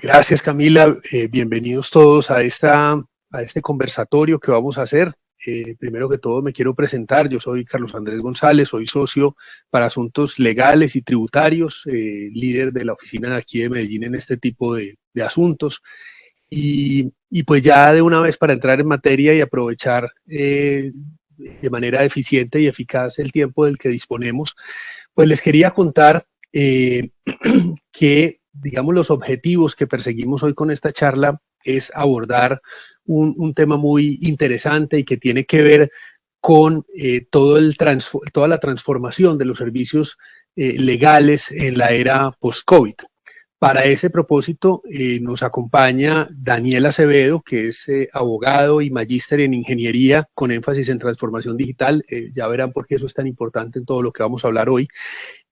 Gracias, Camila. Bienvenidos todos a este conversatorio que vamos a hacer. Primero que todo me quiero presentar. Yo soy Carlos Andrés González, soy socio para asuntos legales y tributarios, líder de la oficina de aquí de Medellín en este tipo de asuntos. Y pues ya de una vez para entrar en materia y aprovechar de manera eficiente y eficaz el tiempo del que disponemos, pues les quería contar que, digamos, los objetivos que perseguimos hoy con esta charla es abordar un tema muy interesante y que tiene que ver con toda la transformación de los servicios legales en la era post-COVID. Para ese propósito nos acompaña Daniel Acevedo, que es abogado y magíster en ingeniería con énfasis en transformación digital. Ya verán por qué eso es tan importante en todo lo que vamos a hablar hoy,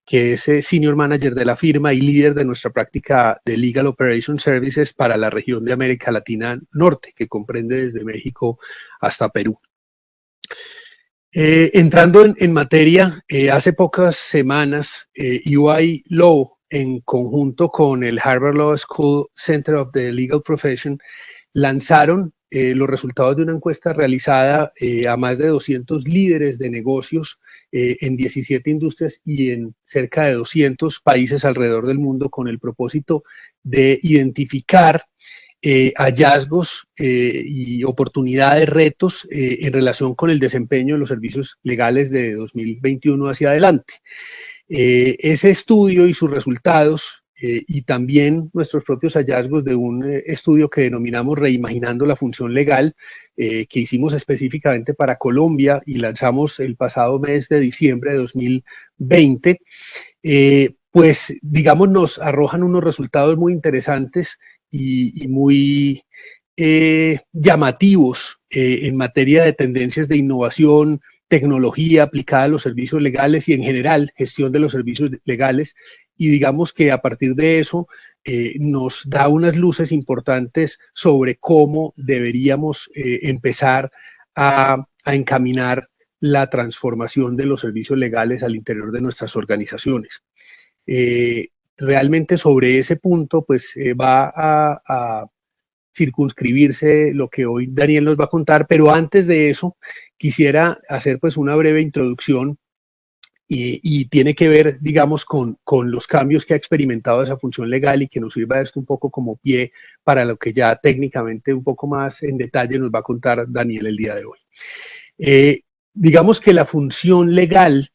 que es Senior Manager de la firma y líder de nuestra práctica de Legal Operation Services para la región de América Latina Norte, que comprende desde México hasta Perú. Entrando en materia, hace pocas semanas, EY Law, en conjunto con el Harvard Law School Center of the Legal Profession, lanzaron los resultados de una encuesta realizada a más de 200 líderes de negocios en 17 industrias y en cerca de 200 países alrededor del mundo, con el propósito de identificar hallazgos y oportunidades, retos en relación con el desempeño de los servicios legales de 2021 hacia adelante. Ese estudio y sus resultados y también nuestros propios hallazgos de un estudio que denominamos Reimaginando la Función Legal, que hicimos específicamente para Colombia y lanzamos el pasado mes de diciembre de 2020, pues digamos nos arrojan unos resultados muy interesantes y muy llamativos en materia de tendencias de innovación, tecnología aplicada a los servicios legales y en general gestión de los servicios legales, y digamos que a partir de eso nos da unas luces importantes sobre cómo deberíamos empezar a encaminar la transformación de los servicios legales al interior de nuestras organizaciones. Realmente sobre ese punto pues va a circunscribirse lo que hoy Daniel nos va a contar, pero antes de eso quisiera hacer pues una breve introducción y tiene que ver, digamos, con los cambios que ha experimentado esa función legal y que nos sirva esto un poco como pie para lo que ya técnicamente un poco más en detalle nos va a contar Daniel el día de hoy. Digamos que la función legal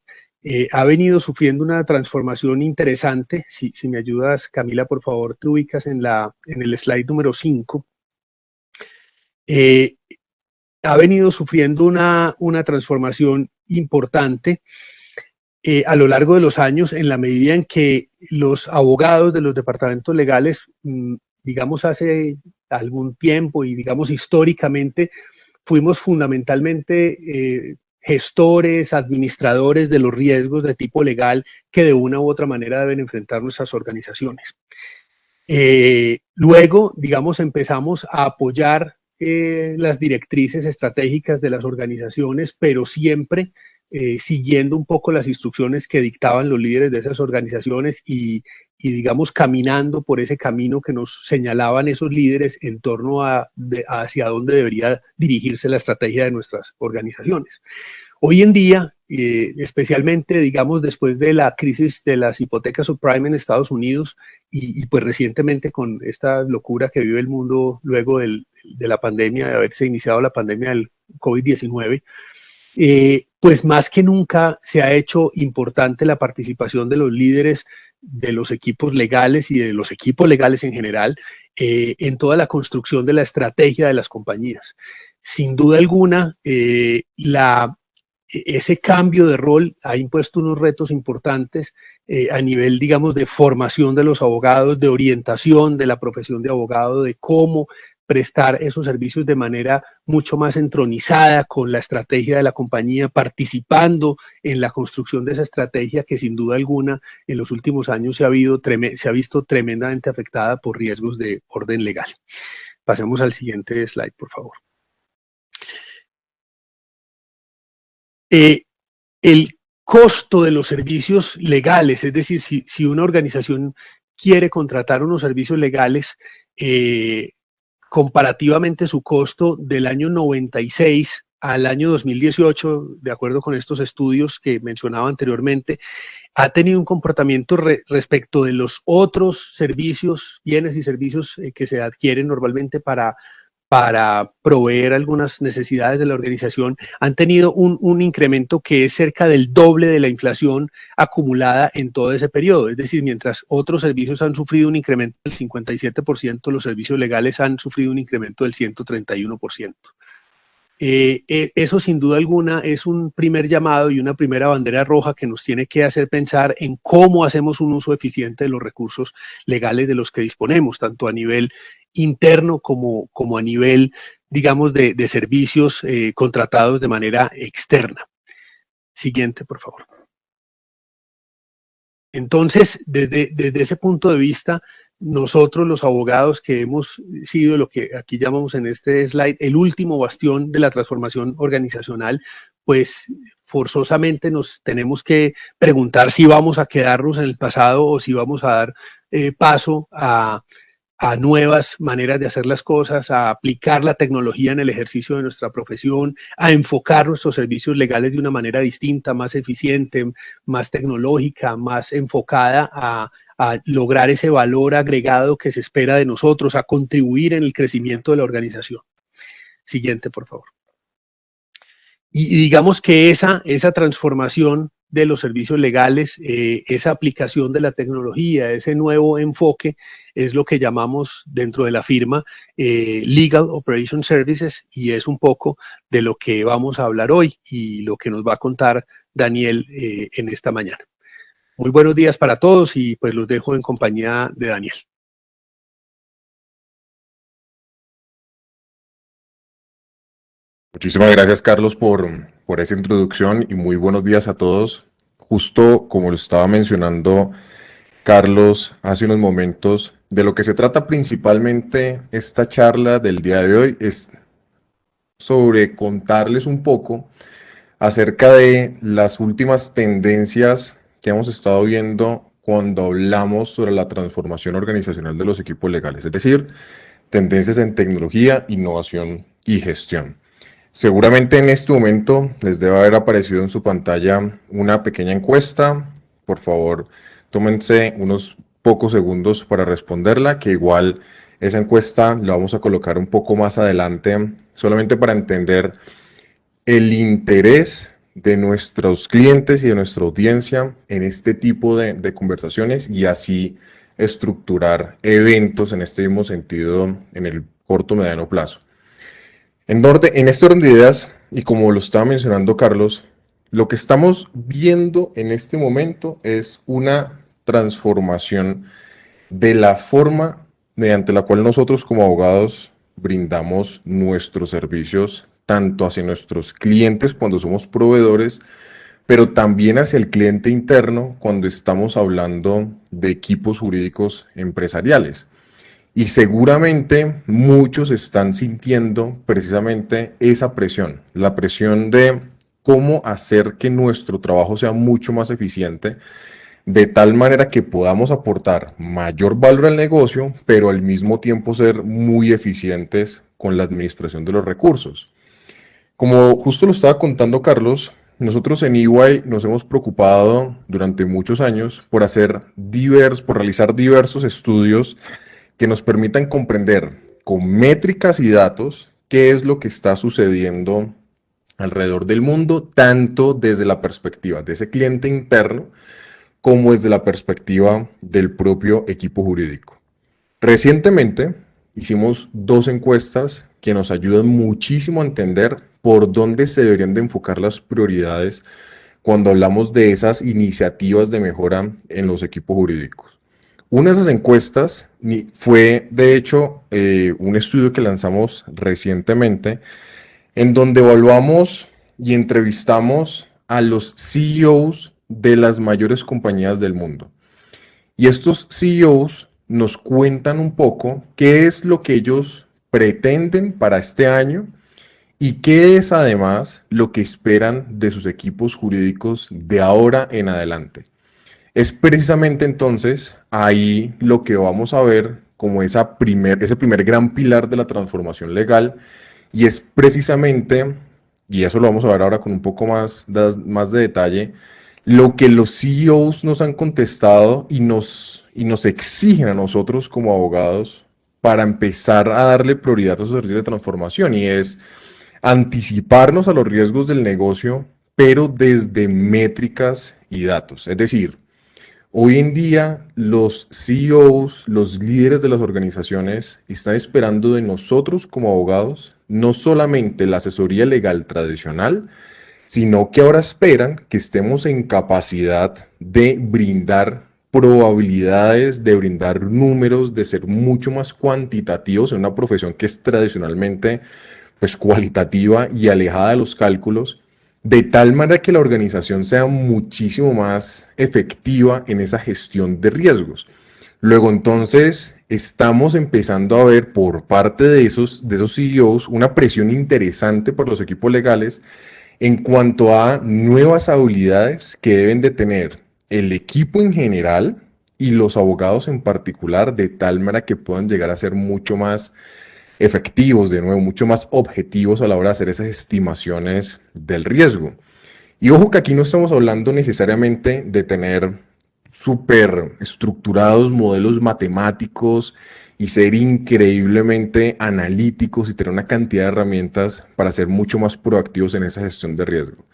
ha venido sufriendo una transformación interesante. Si me ayudas, Camila, por favor, te ubicas en el slide número 5. Ha venido sufriendo una transformación importante a lo largo de los años, en la medida en que los abogados de los departamentos legales, digamos hace algún tiempo y digamos históricamente, fuimos fundamentalmente gestores, administradores de los riesgos de tipo legal que de una u otra manera deben enfrentar nuestras organizaciones. Luego, digamos, empezamos a apoyar las directrices estratégicas de las organizaciones, pero siempre siguiendo un poco las instrucciones que dictaban los líderes de esas organizaciones y digamos, caminando por ese camino que nos señalaban esos líderes en torno hacia dónde debería dirigirse la estrategia de nuestras organizaciones. Hoy en día, especialmente, digamos, después de la crisis de las hipotecas subprime en Estados Unidos y pues recientemente con esta locura que vive el mundo luego de la pandemia, de haberse iniciado la pandemia del COVID-19, pues más que nunca se ha hecho importante la participación de los líderes de los equipos legales y de los equipos legales en general en toda la construcción de la estrategia de las compañías. Sin duda alguna, ese cambio de rol ha impuesto unos retos importantes a nivel, digamos, de formación de los abogados, de orientación de la profesión de abogado, de cómo prestar esos servicios de manera mucho más entronizada con la estrategia de la compañía, participando en la construcción de esa estrategia que sin duda alguna en los últimos años se ha visto tremendamente afectada por riesgos de orden legal. Pasemos al siguiente slide, por favor. El costo de los servicios legales, es decir, si una organización quiere contratar unos servicios legales, comparativamente su costo del año 96 al año 2018, de acuerdo con estos estudios que mencionaba anteriormente, ha tenido un comportamiento respecto de los otros servicios, bienes y servicios que se adquieren normalmente para proveer algunas necesidades de la organización, han tenido un incremento que es cerca del doble de la inflación acumulada en todo ese periodo. Es decir, mientras otros servicios han sufrido un incremento del 57%, los servicios legales han sufrido un incremento del 131%. Eso sin duda alguna es un primer llamado y una primera bandera roja que nos tiene que hacer pensar en cómo hacemos un uso eficiente de los recursos legales de los que disponemos, tanto a nivel interno como a nivel, digamos, de servicios contratados de manera externa. Siguiente, por favor. Entonces, desde ese punto de vista, nosotros los abogados que hemos sido lo que aquí llamamos en este slide el último bastión de la transformación organizacional, pues forzosamente nos tenemos que preguntar si vamos a quedarnos en el pasado o si vamos a dar paso a nuevas maneras de hacer las cosas, a aplicar la tecnología en el ejercicio de nuestra profesión, a enfocar nuestros servicios legales de una manera distinta, más eficiente, más tecnológica, más enfocada a lograr ese valor agregado que se espera de nosotros, a contribuir en el crecimiento de la organización. Siguiente, por favor. Y digamos que esa transformación de los servicios legales, esa aplicación de la tecnología, ese nuevo enfoque, es lo que llamamos dentro de la firma Legal Operation Services, y es un poco de lo que vamos a hablar hoy y lo que nos va a contar Daniel en esta mañana. Muy buenos días para todos y pues los dejo en compañía de Daniel. Muchísimas gracias, Carlos, por esa introducción y muy buenos días a todos. Justo como lo estaba mencionando Carlos hace unos momentos, de lo que se trata principalmente esta charla del día de hoy es sobre contarles un poco acerca de las últimas tendencias que hemos estado viendo cuando hablamos sobre la transformación organizacional de los equipos legales, es decir, tendencias en tecnología, innovación y gestión. Seguramente en este momento les debe haber aparecido en su pantalla una pequeña encuesta. Por favor, tómense unos pocos segundos para responderla, que igual esa encuesta la vamos a colocar un poco más adelante, solamente para entender el interés de nuestros clientes y de nuestra audiencia en este tipo de conversaciones y así estructurar eventos en este mismo sentido en el corto mediano plazo. En este orden de ideas, y como lo estaba mencionando Carlos, lo que estamos viendo en este momento es una transformación de la forma mediante la cual nosotros como abogados brindamos nuestros servicios tanto hacia nuestros clientes cuando somos proveedores, pero también hacia el cliente interno cuando estamos hablando de equipos jurídicos empresariales. Y seguramente muchos están sintiendo precisamente esa presión, la presión de cómo hacer que nuestro trabajo sea mucho más eficiente, de tal manera que podamos aportar mayor valor al negocio, pero al mismo tiempo ser muy eficientes con la administración de los recursos. Como justo lo estaba contando Carlos, nosotros en EY nos hemos preocupado durante muchos años por realizar diversos estudios que nos permitan comprender con métricas y datos qué es lo que está sucediendo alrededor del mundo, tanto desde la perspectiva de ese cliente interno como desde la perspectiva del propio equipo jurídico. Recientemente hicimos 2 encuestas que nos ayudan muchísimo a entender por dónde se deberían de enfocar las prioridades cuando hablamos de esas iniciativas de mejora en los equipos jurídicos. Una de esas encuestas fue, de hecho, un estudio que lanzamos recientemente, en donde evaluamos y entrevistamos a los CEOs de las mayores compañías del mundo. Y estos CEOs nos cuentan un poco qué es lo que ellos pretenden para este año y qué es además lo que esperan de sus equipos jurídicos de ahora en adelante. Es precisamente entonces ahí lo que vamos a ver como ese primer gran pilar de la transformación legal, y es precisamente, y eso lo vamos a ver ahora con un poco más de detalle, lo que los CEOs nos han contestado y nos exigen a nosotros como abogados para empezar a darle prioridad a esos servicios de transformación, y es anticiparnos a los riesgos del negocio, pero desde métricas y datos. Es decir, hoy en día los CEOs, los líderes de las organizaciones están esperando de nosotros como abogados no solamente la asesoría legal tradicional, sino que ahora esperan que estemos en capacidad de brindar probabilidades, de brindar números, de ser mucho más cuantitativos en una profesión que es tradicionalmente pues cualitativa y alejada de los cálculos, de tal manera que la organización sea muchísimo más efectiva en esa gestión de riesgos. Luego entonces estamos empezando a ver por parte de esos CEOs una presión interesante por los equipos legales en cuanto a nuevas habilidades que deben de tener el equipo en general y los abogados en particular, de tal manera que puedan llegar a ser mucho más efectivos, de nuevo, mucho más objetivos a la hora de hacer esas estimaciones del riesgo. Y ojo que aquí no estamos hablando necesariamente de tener súper estructurados modelos matemáticos y ser increíblemente analíticos y tener una cantidad de herramientas para ser mucho más proactivos en esa gestión de riesgo.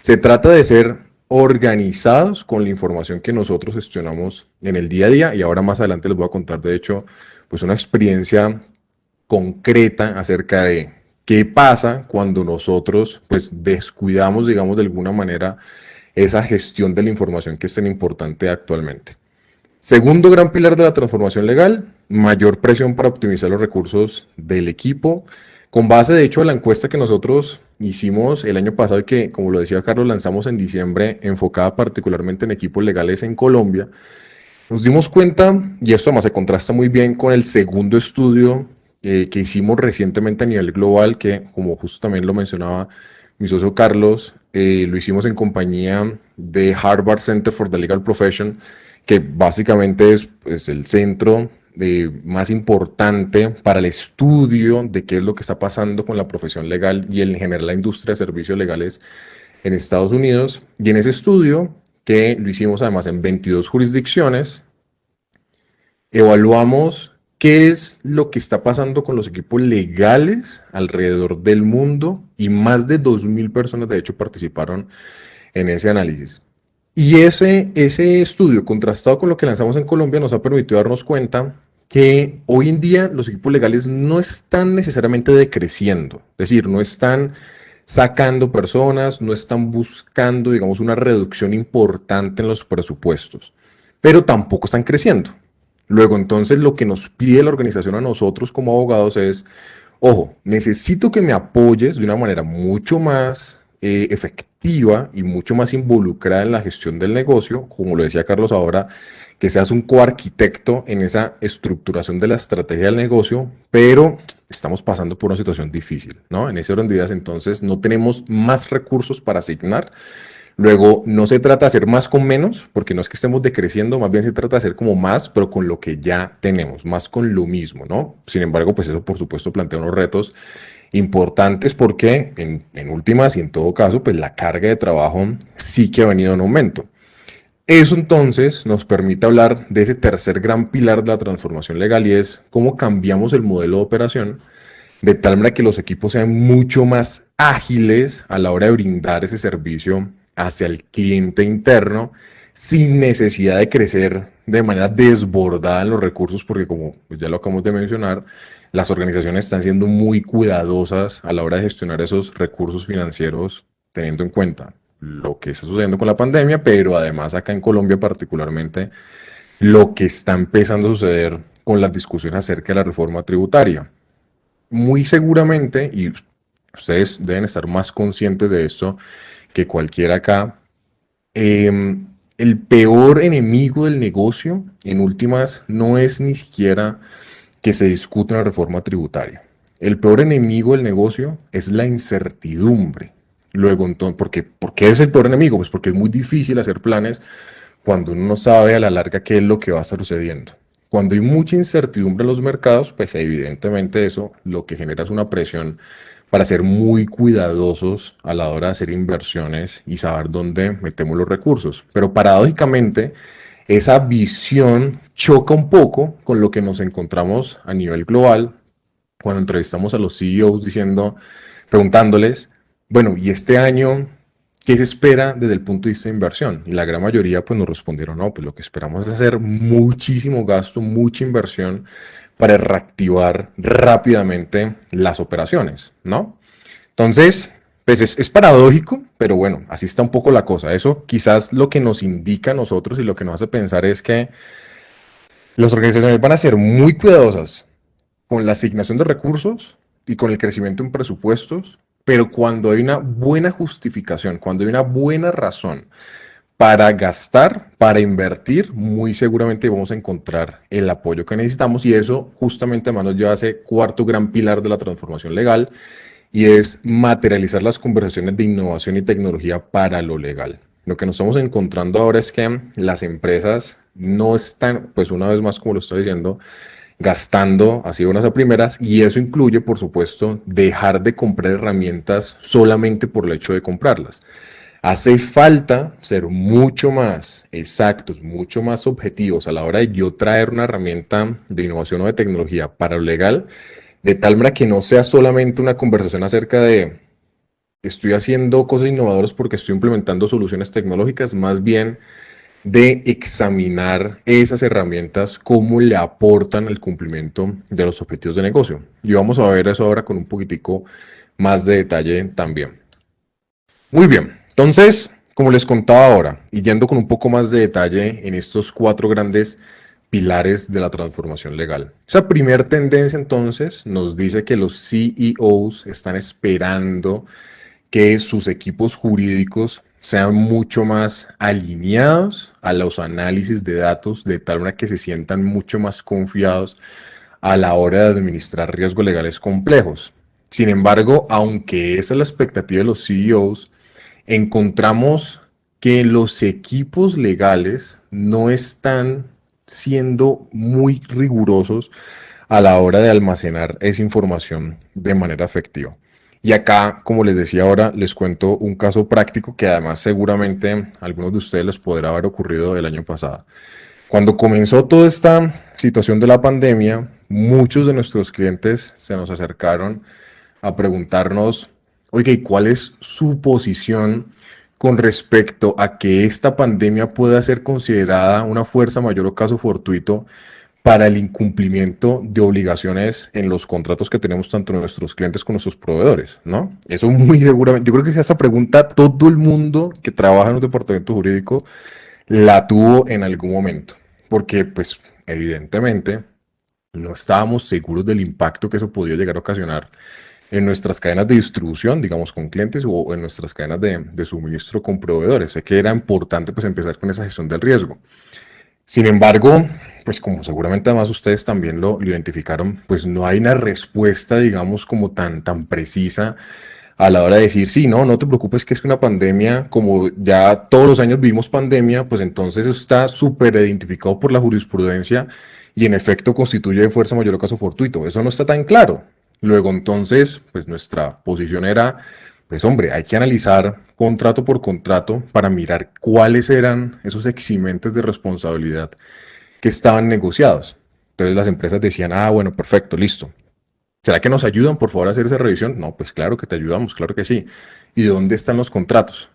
Se trata de ser organizados con la información que nosotros gestionamos en el día a día, y ahora más adelante les voy a contar, de hecho, pues una experiencia concreta acerca de qué pasa cuando nosotros pues descuidamos, digamos, de alguna manera esa gestión de la información que es tan importante actualmente. Segundo gran pilar de la transformación legal, mayor presión para optimizar los recursos del equipo, con base de hecho a la encuesta que nosotros hicimos el año pasado y que, como lo decía Carlos, lanzamos en diciembre, enfocada particularmente en equipos legales en Colombia. Nos dimos cuenta, y esto además se contrasta muy bien con el segundo estudio que hicimos recientemente a nivel global, que como justo también lo mencionaba mi socio Carlos, lo hicimos en compañía de Harvard Center for the Legal Profession, que básicamente es el centro más importante para el estudio de qué es lo que está pasando con la profesión legal y en general la industria de servicios legales en Estados Unidos. Y en ese estudio, que lo hicimos además en 22 jurisdicciones, evaluamos qué es lo que está pasando con los equipos legales alrededor del mundo, y más de 2.000 personas de hecho participaron en ese análisis. Y ese estudio, contrastado con lo que lanzamos en Colombia, nos ha permitido darnos cuenta que hoy en día los equipos legales no están necesariamente decreciendo, es decir, no están sacando personas, no están buscando, digamos, una reducción importante en los presupuestos, pero tampoco están creciendo. Luego, entonces, lo que nos pide la organización a nosotros como abogados es, ojo, necesito que me apoyes de una manera mucho más efectiva y mucho más involucrada en la gestión del negocio, como lo decía Carlos ahora, que seas un coarquitecto en esa estructuración de la estrategia del negocio, pero estamos pasando por una situación difícil, ¿no? En ese orden de ideas, entonces, no tenemos más recursos para asignar. Luego, no se trata de hacer más con menos, porque no es que estemos decreciendo, más bien se trata de hacer como más, pero con lo que ya tenemos, más con lo mismo, ¿no? Sin embargo, pues eso por supuesto plantea unos retos importantes, porque en últimas y en todo caso, pues la carga de trabajo sí que ha venido en aumento. Eso entonces nos permite hablar de ese tercer gran pilar de la transformación legal, y es cómo cambiamos el modelo de operación de tal manera que los equipos sean mucho más ágiles a la hora de brindar ese servicio hacia el cliente interno, sin necesidad de crecer de manera desbordada en los recursos, porque como pues ya lo acabamos de mencionar, las organizaciones están siendo muy cuidadosas a la hora de gestionar esos recursos financieros, teniendo en cuenta lo que está sucediendo con la pandemia, pero además acá en Colombia particularmente, lo que está empezando a suceder con las discusiones acerca de la reforma tributaria. Muy seguramente, y ustedes deben estar más conscientes de esto que cualquiera acá, el peor enemigo del negocio, en últimas, no es ni siquiera que se discute una reforma tributaria. El peor enemigo del negocio es la incertidumbre. Luego, entonces, ¿por qué es el peor enemigo? Pues porque es muy difícil hacer planes cuando uno no sabe a la larga qué es lo que va a estar sucediendo. Cuando hay mucha incertidumbre en los mercados, pues evidentemente eso lo que genera es una presión para ser muy cuidadosos a la hora de hacer inversiones y saber dónde metemos los recursos. Pero paradójicamente, esa visión choca un poco con lo que nos encontramos a nivel global cuando entrevistamos a los CEOs preguntándoles, bueno, ¿y este año qué se espera desde el punto de vista de inversión? Y la gran mayoría pues nos respondieron, no, pues lo que esperamos es hacer muchísimo gasto, mucha inversión para reactivar rápidamente las operaciones, ¿no? Entonces, pues es paradójico, pero bueno, así está un poco la cosa. Eso quizás lo que nos indica a nosotros y lo que nos hace pensar es que las organizaciones van a ser muy cuidadosas con la asignación de recursos y con el crecimiento en presupuestos, pero cuando hay una buena justificación, cuando hay una buena razón para gastar, para invertir, muy seguramente vamos a encontrar el apoyo que necesitamos y eso justamente además nos lleva a ese cuarto gran pilar de la transformación legal y es materializar las conversaciones de innovación y tecnología para lo legal. Lo que nos estamos encontrando ahora es que las empresas no están, pues una vez más, como lo estoy diciendo, gastando así unas a primeras y eso incluye, por supuesto, dejar de comprar herramientas solamente por el hecho de comprarlas. Hace falta ser mucho más exactos, mucho más objetivos a la hora de yo traer una herramienta de innovación o de tecnología para lo legal, de tal manera que no sea solamente una conversación acerca de estoy haciendo cosas innovadoras porque estoy implementando soluciones tecnológicas, más bien de examinar esas herramientas, cómo le aportan al cumplimiento de los objetivos de negocio. Y vamos a ver eso ahora con un poquitico más de detalle también. Muy bien, entonces, como les contaba ahora, y yendo con un poco más de detalle en estos cuatro grandes pilares de la transformación legal. Esa primera tendencia entonces nos dice que los CEOs están esperando que sus equipos jurídicos sean mucho más alineados a los análisis de datos, de tal manera que se sientan mucho más confiados a la hora de administrar riesgos legales complejos. Sin embargo, aunque esa es la expectativa de los CEOs, encontramos que los equipos legales no están siendo muy rigurosos a la hora de almacenar esa información de manera efectiva. Y acá, como les decía ahora, les cuento un caso práctico que además seguramente a algunos de ustedes les podrá haber ocurrido el año pasado. Cuando comenzó toda esta situación de la pandemia, muchos de nuestros clientes se nos acercaron a preguntarnos, oye, ¿y cuál es su posición con respecto a que esta pandemia pueda ser considerada una fuerza mayor o caso fortuito para el incumplimiento de obligaciones en los contratos que tenemos tanto nuestros clientes como nuestros proveedores, ¿no? Eso muy seguramente, yo creo que esa pregunta todo el mundo que trabaja en un departamento jurídico la tuvo en algún momento, porque pues evidentemente no estábamos seguros del impacto que eso podía llegar a ocasionar en nuestras cadenas de distribución, digamos, con clientes o en nuestras cadenas de suministro con proveedores. Sé que era importante pues empezar con esa gestión del riesgo. Sin embargo, pues como seguramente además ustedes también lo identificaron, pues no hay una respuesta, digamos, como tan precisa a la hora de decir, sí, no te preocupes que es que una pandemia, como ya todos los años vivimos pandemia, pues entonces eso está súper identificado por la jurisprudencia y en efecto constituye de fuerza mayor o caso fortuito. Eso no está tan claro. Luego entonces, pues nuestra posición era, pues hombre, hay que analizar contrato por contrato para mirar cuáles eran esos eximentes de responsabilidad que estaban negociados. Entonces las empresas decían, bueno, perfecto, listo. ¿Será que nos ayudan, por favor, a hacer esa revisión? No, pues claro que te ayudamos, claro que sí. ¿Y de dónde están los contratos?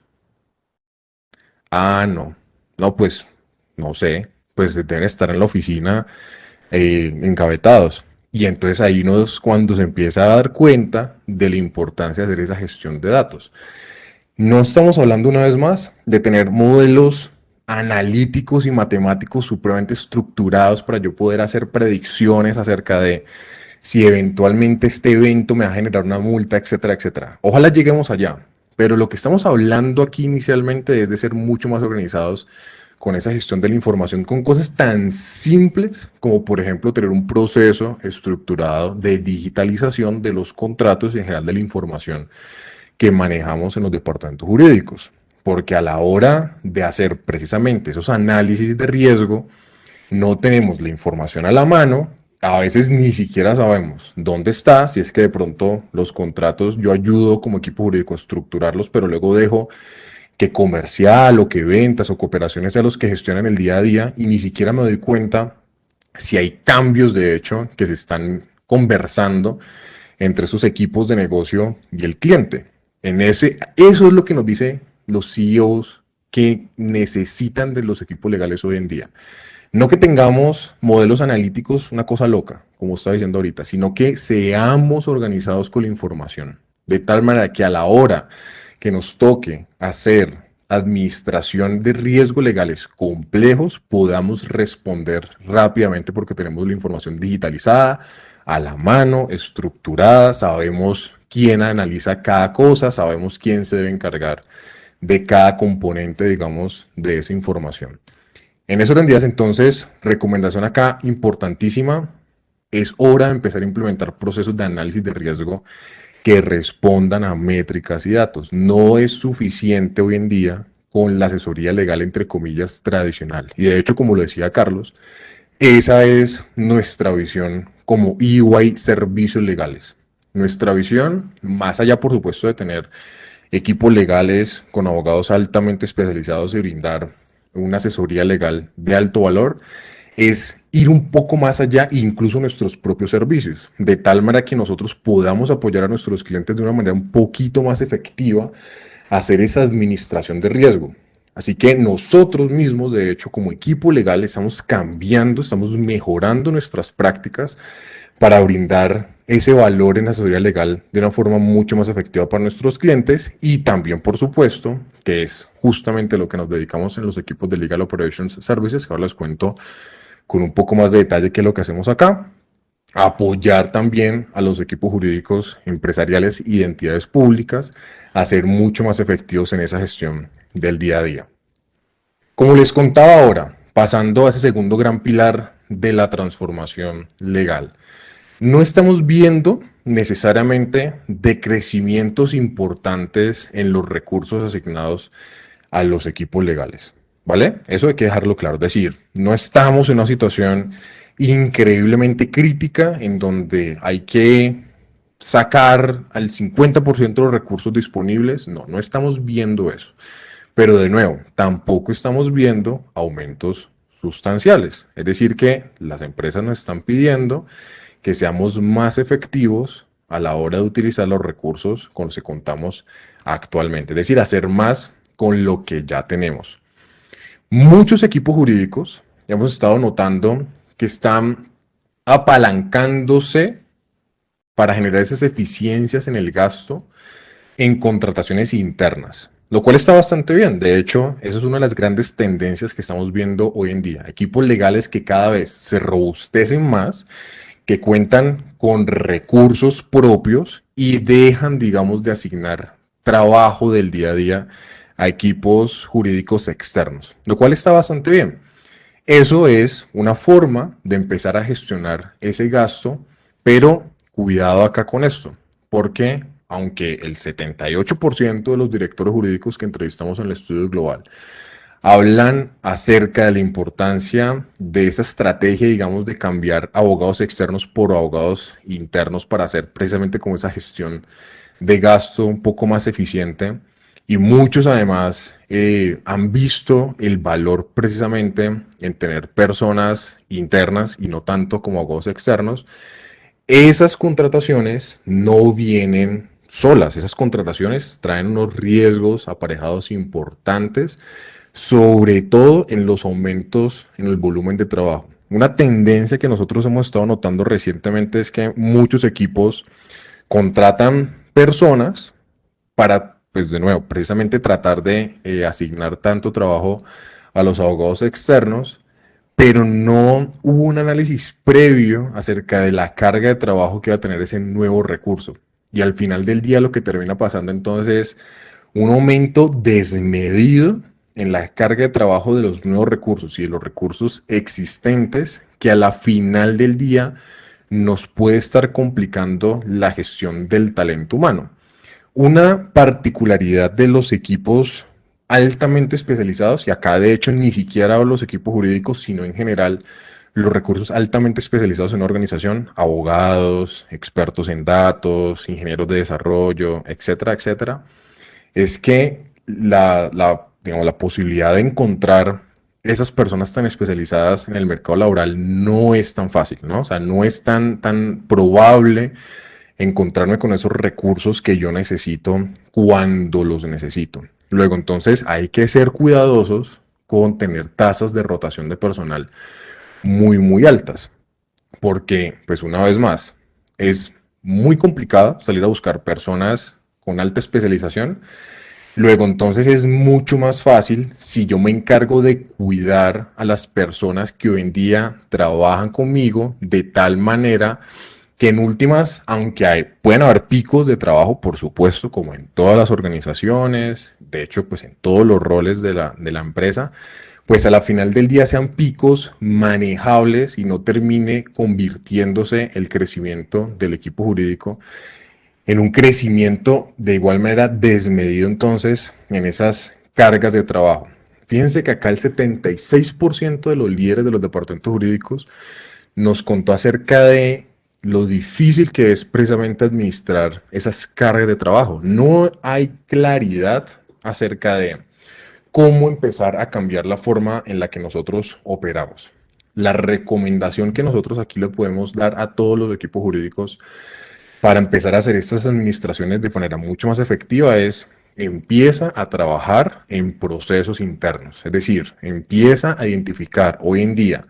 No. No, pues, no sé. Pues deben estar en la oficina encabetados. Y entonces ahí nos cuando se empieza a dar cuenta de la importancia de hacer esa gestión de datos. No estamos hablando una vez más de tener modelos analíticos y matemáticos supremamente estructurados para yo poder hacer predicciones acerca de si eventualmente este evento me va a generar una multa, etcétera, etcétera. Ojalá lleguemos allá, pero lo que estamos hablando aquí inicialmente es de ser mucho más organizados con esa gestión de la información, con cosas tan simples como por ejemplo tener un proceso estructurado de digitalización de los contratos y en general de la información que manejamos en los departamentos jurídicos. Porque a la hora de hacer precisamente esos análisis de riesgo, no tenemos la información a la mano, a veces ni siquiera sabemos dónde está, si es que de pronto los contratos yo ayudo como equipo jurídico a estructurarlos, pero luego dejo que comercial o que ventas o cooperaciones sean los que gestionan el día a día y ni siquiera me doy cuenta si hay cambios de hecho que se están conversando entre esos equipos de negocio y el cliente. Eso es lo que nos dice los CEOs que necesitan de los equipos legales hoy en día. No que tengamos modelos analíticos, una cosa loca, como estaba diciendo ahorita, sino que seamos organizados con la información, de tal manera que a la hora que nos toque hacer administración de riesgos legales complejos, podamos responder rápidamente porque tenemos la información digitalizada, a la mano, estructurada, sabemos quién analiza cada cosa, sabemos quién se debe encargar de cada componente, digamos, de esa información. En esos días, entonces, recomendación acá importantísima, es hora de empezar a implementar procesos de análisis de riesgo que respondan a métricas y datos. No es suficiente hoy en día con la asesoría legal, entre comillas, tradicional. Y de hecho, como lo decía Carlos, esa es nuestra visión como EY Servicios Legales. Nuestra visión, más allá, por supuesto, de tener equipos legales con abogados altamente especializados y brindar una asesoría legal de alto valor, es ir un poco más allá, incluso nuestros propios servicios, de tal manera que nosotros podamos apoyar a nuestros clientes de una manera un poquito más efectiva a hacer esa administración de riesgo. Así que nosotros mismos, de hecho, como equipo legal, estamos cambiando, estamos mejorando nuestras prácticas para brindar ese valor en asesoría legal de una forma mucho más efectiva para nuestros clientes y también, por supuesto, que es justamente lo que nos dedicamos en los equipos de Legal Operations Services, que ahora les cuento con un poco más de detalle qué es lo que hacemos acá. Apoyar también a los equipos jurídicos empresariales y de entidades públicas a ser mucho más efectivos en esa gestión del día a día. Como les contaba ahora, pasando a ese segundo gran pilar de la transformación legal, no estamos viendo necesariamente decrecimientos importantes en los recursos asignados a los equipos legales, ¿vale? Eso hay que dejarlo claro. Es decir, no estamos en una situación increíblemente crítica en donde hay que sacar al 50% de los recursos disponibles. No, no estamos viendo eso. Pero de nuevo, tampoco estamos viendo aumentos sustanciales. Es decir, que las empresas nos están pidiendo que seamos más efectivos a la hora de utilizar los recursos con los que contamos actualmente. Es decir, hacer más con lo que ya tenemos. Muchos equipos jurídicos hemos estado notando que están apalancándose para generar esas eficiencias en el gasto en contrataciones internas, lo cual está bastante bien. De hecho, eso es una de las grandes tendencias que estamos viendo hoy en día. Equipos legales que cada vez se robustecen más, que cuentan con recursos propios y dejan, digamos, de asignar trabajo del día a día a equipos jurídicos externos, lo cual está bastante bien. Eso es una forma de empezar a gestionar ese gasto, pero cuidado acá con esto, porque aunque el 78% de los directores jurídicos que entrevistamos en el estudio global hablan acerca de la importancia de esa estrategia, digamos, de cambiar abogados externos por abogados internos para hacer precisamente como esa gestión de gasto un poco más eficiente. Y muchos además han visto el valor precisamente en tener personas internas y no tanto como abogados externos. Esas contrataciones no vienen solas, esas contrataciones traen unos riesgos aparejados importantes, sobre todo en los aumentos en el volumen de trabajo. Una tendencia que nosotros hemos estado notando recientemente es que muchos equipos contratan personas para, pues de nuevo, precisamente tratar de asignar tanto trabajo a los abogados externos, pero no hubo un análisis previo acerca de la carga de trabajo que va a tener ese nuevo recurso. Y al final del día lo que termina pasando entonces es un aumento desmedido en la carga de trabajo de los nuevos recursos y de los recursos existentes que a la final del día nos puede estar complicando la gestión del talento humano. Una particularidad de los equipos altamente especializados, y acá de hecho ni siquiera hablo de los equipos jurídicos, sino en general los recursos altamente especializados en una organización, abogados, expertos en datos, ingenieros de desarrollo, etcétera, etcétera, es que digamos, la posibilidad de encontrar esas personas tan especializadas en el mercado laboral no es tan fácil, ¿no? O sea, no es tan probable encontrarme con esos recursos que yo necesito cuando los necesito. Luego, entonces, hay que ser cuidadosos con tener tasas de rotación de personal muy altas, porque, pues una vez más, es muy complicado salir a buscar personas con alta especialización. Luego, entonces, es mucho más fácil si yo me encargo de cuidar a las personas que hoy en día trabajan conmigo de tal manera que en últimas, aunque pueden haber picos de trabajo, por supuesto, como en todas las organizaciones, de hecho, pues en todos los roles de la empresa, pues a la final del día sean picos manejables y no termine convirtiéndose el crecimiento del equipo jurídico en un crecimiento de igual manera desmedido entonces en esas cargas de trabajo. Fíjense que acá el 76% de los líderes de los departamentos jurídicos nos contó acerca de lo difícil que es precisamente administrar esas cargas de trabajo. No hay claridad acerca de cómo empezar a cambiar la forma en la que nosotros operamos. La recomendación que nosotros aquí le podemos dar a todos los equipos jurídicos para empezar a hacer estas administraciones de manera mucho más efectiva es: empieza a trabajar en procesos internos. Es decir, empieza a identificar hoy en día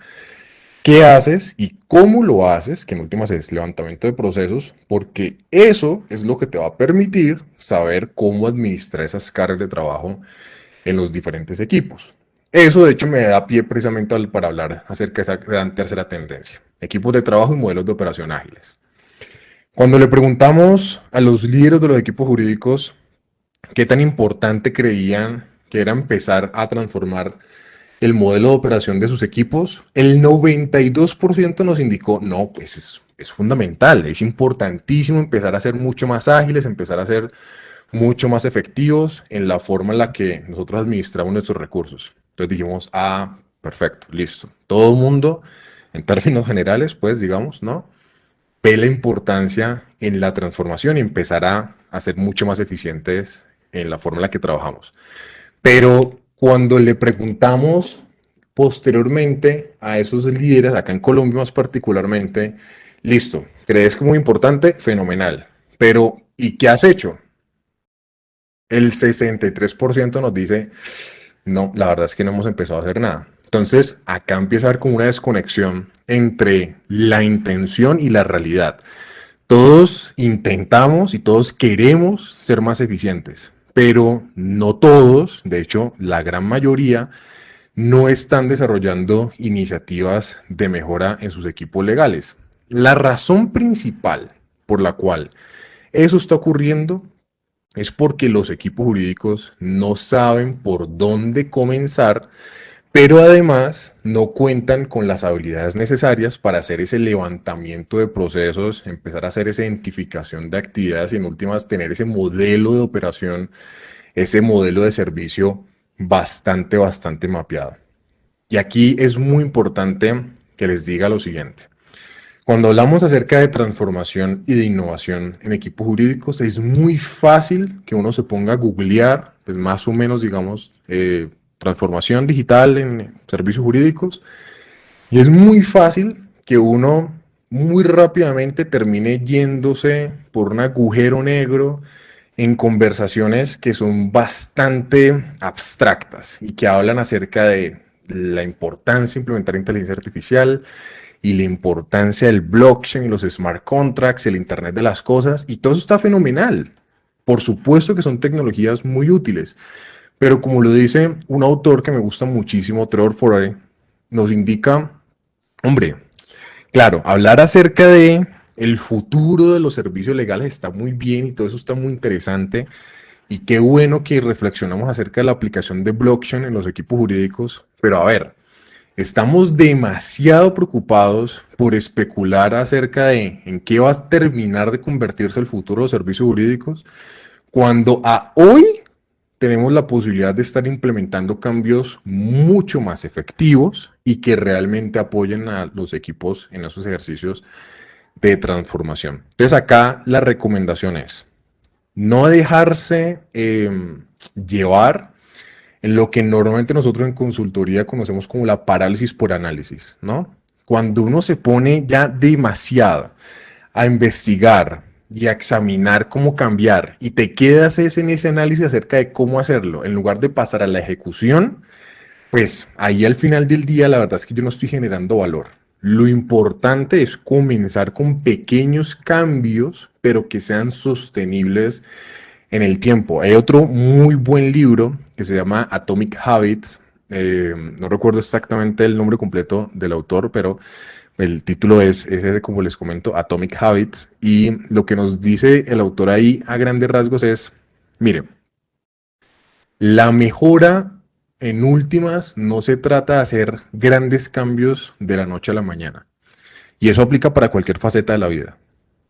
qué haces y cómo lo haces, que en últimas es levantamiento de procesos, porque eso es lo que te va a permitir saber cómo administrar esas cargas de trabajo en los diferentes equipos. Eso de hecho me da pie precisamente para hablar acerca de esa gran tercera tendencia: equipos de trabajo y modelos de operación ágiles. Cuando le preguntamos a los líderes de los equipos jurídicos qué tan importante creían que era empezar a transformar el modelo de operación de sus equipos, el 92% nos indicó: no, pues es fundamental, es importantísimo empezar a ser mucho más ágiles, empezar a ser mucho más efectivos en la forma en la que nosotros administramos nuestros recursos. Entonces dijimos: perfecto, listo. Todo el mundo, en términos generales, pues digamos, ¿no?, ve la importancia en la transformación y empezar a ser mucho más eficientes en la forma en la que trabajamos. Pero cuando le preguntamos posteriormente a esos líderes, acá en Colombia más particularmente: listo, ¿crees que es muy importante? Fenomenal. Pero, ¿y qué has hecho? El 63% nos dice: no, la verdad es que no hemos empezado a hacer nada. Entonces, acá empieza a haber como una desconexión entre la intención y la realidad. Todos intentamos y todos queremos ser más eficientes, pero no todos, de hecho, la gran mayoría, no están desarrollando iniciativas de mejora en sus equipos legales. La razón principal por la cual eso está ocurriendo es porque los equipos jurídicos no saben por dónde comenzar, pero además no cuentan con las habilidades necesarias para hacer ese levantamiento de procesos, empezar a hacer esa identificación de actividades y en últimas tener ese modelo de operación, ese modelo de servicio bastante mapeado. Y aquí es muy importante que les diga lo siguiente: cuando hablamos acerca de transformación y de innovación en equipos jurídicos, es muy fácil que uno se ponga a googlear, pues más o menos, digamos, transformación digital en servicios jurídicos, y es muy fácil que uno muy rápidamente termine yéndose por un agujero negro en conversaciones que son bastante abstractas y que hablan acerca de la importancia de implementar inteligencia artificial y la importancia del blockchain y los smart contracts, el Internet de las cosas, y todo eso está fenomenal. Por supuesto que son tecnologías muy útiles, pero como lo dice un autor que me gusta muchísimo, Trevor Forrest, nos indica: hombre, claro, hablar acerca de el futuro de los servicios legales está muy bien y todo eso está muy interesante, y qué bueno que reflexionamos acerca de la aplicación de blockchain en los equipos jurídicos, pero a ver, estamos demasiado preocupados por especular acerca de en qué va a terminar de convertirse el futuro de los servicios jurídicos, cuando a hoy tenemos la posibilidad de estar implementando cambios mucho más efectivos y que realmente apoyen a los equipos en esos ejercicios de transformación. Entonces acá la recomendación es no dejarse llevar en lo que normalmente nosotros en consultoría conocemos como la parálisis por análisis, ¿no? Cuando uno se pone ya demasiado a investigar y a examinar cómo cambiar y te quedas en ese análisis acerca de cómo hacerlo, en lugar de pasar a la ejecución, pues ahí al final del día la verdad es que yo no estoy generando valor. Lo importante es comenzar con pequeños cambios, pero que sean sostenibles en el tiempo. Hay otro muy buen libro que se llama Atomic Habits. No recuerdo exactamente el nombre completo del autor, pero el título es ese, como les comento, Atomic Habits. Y lo que nos dice el autor ahí a grandes rasgos es, mire, la mejora en últimas no se trata de hacer grandes cambios de la noche a la mañana. Y eso aplica para cualquier faceta de la vida.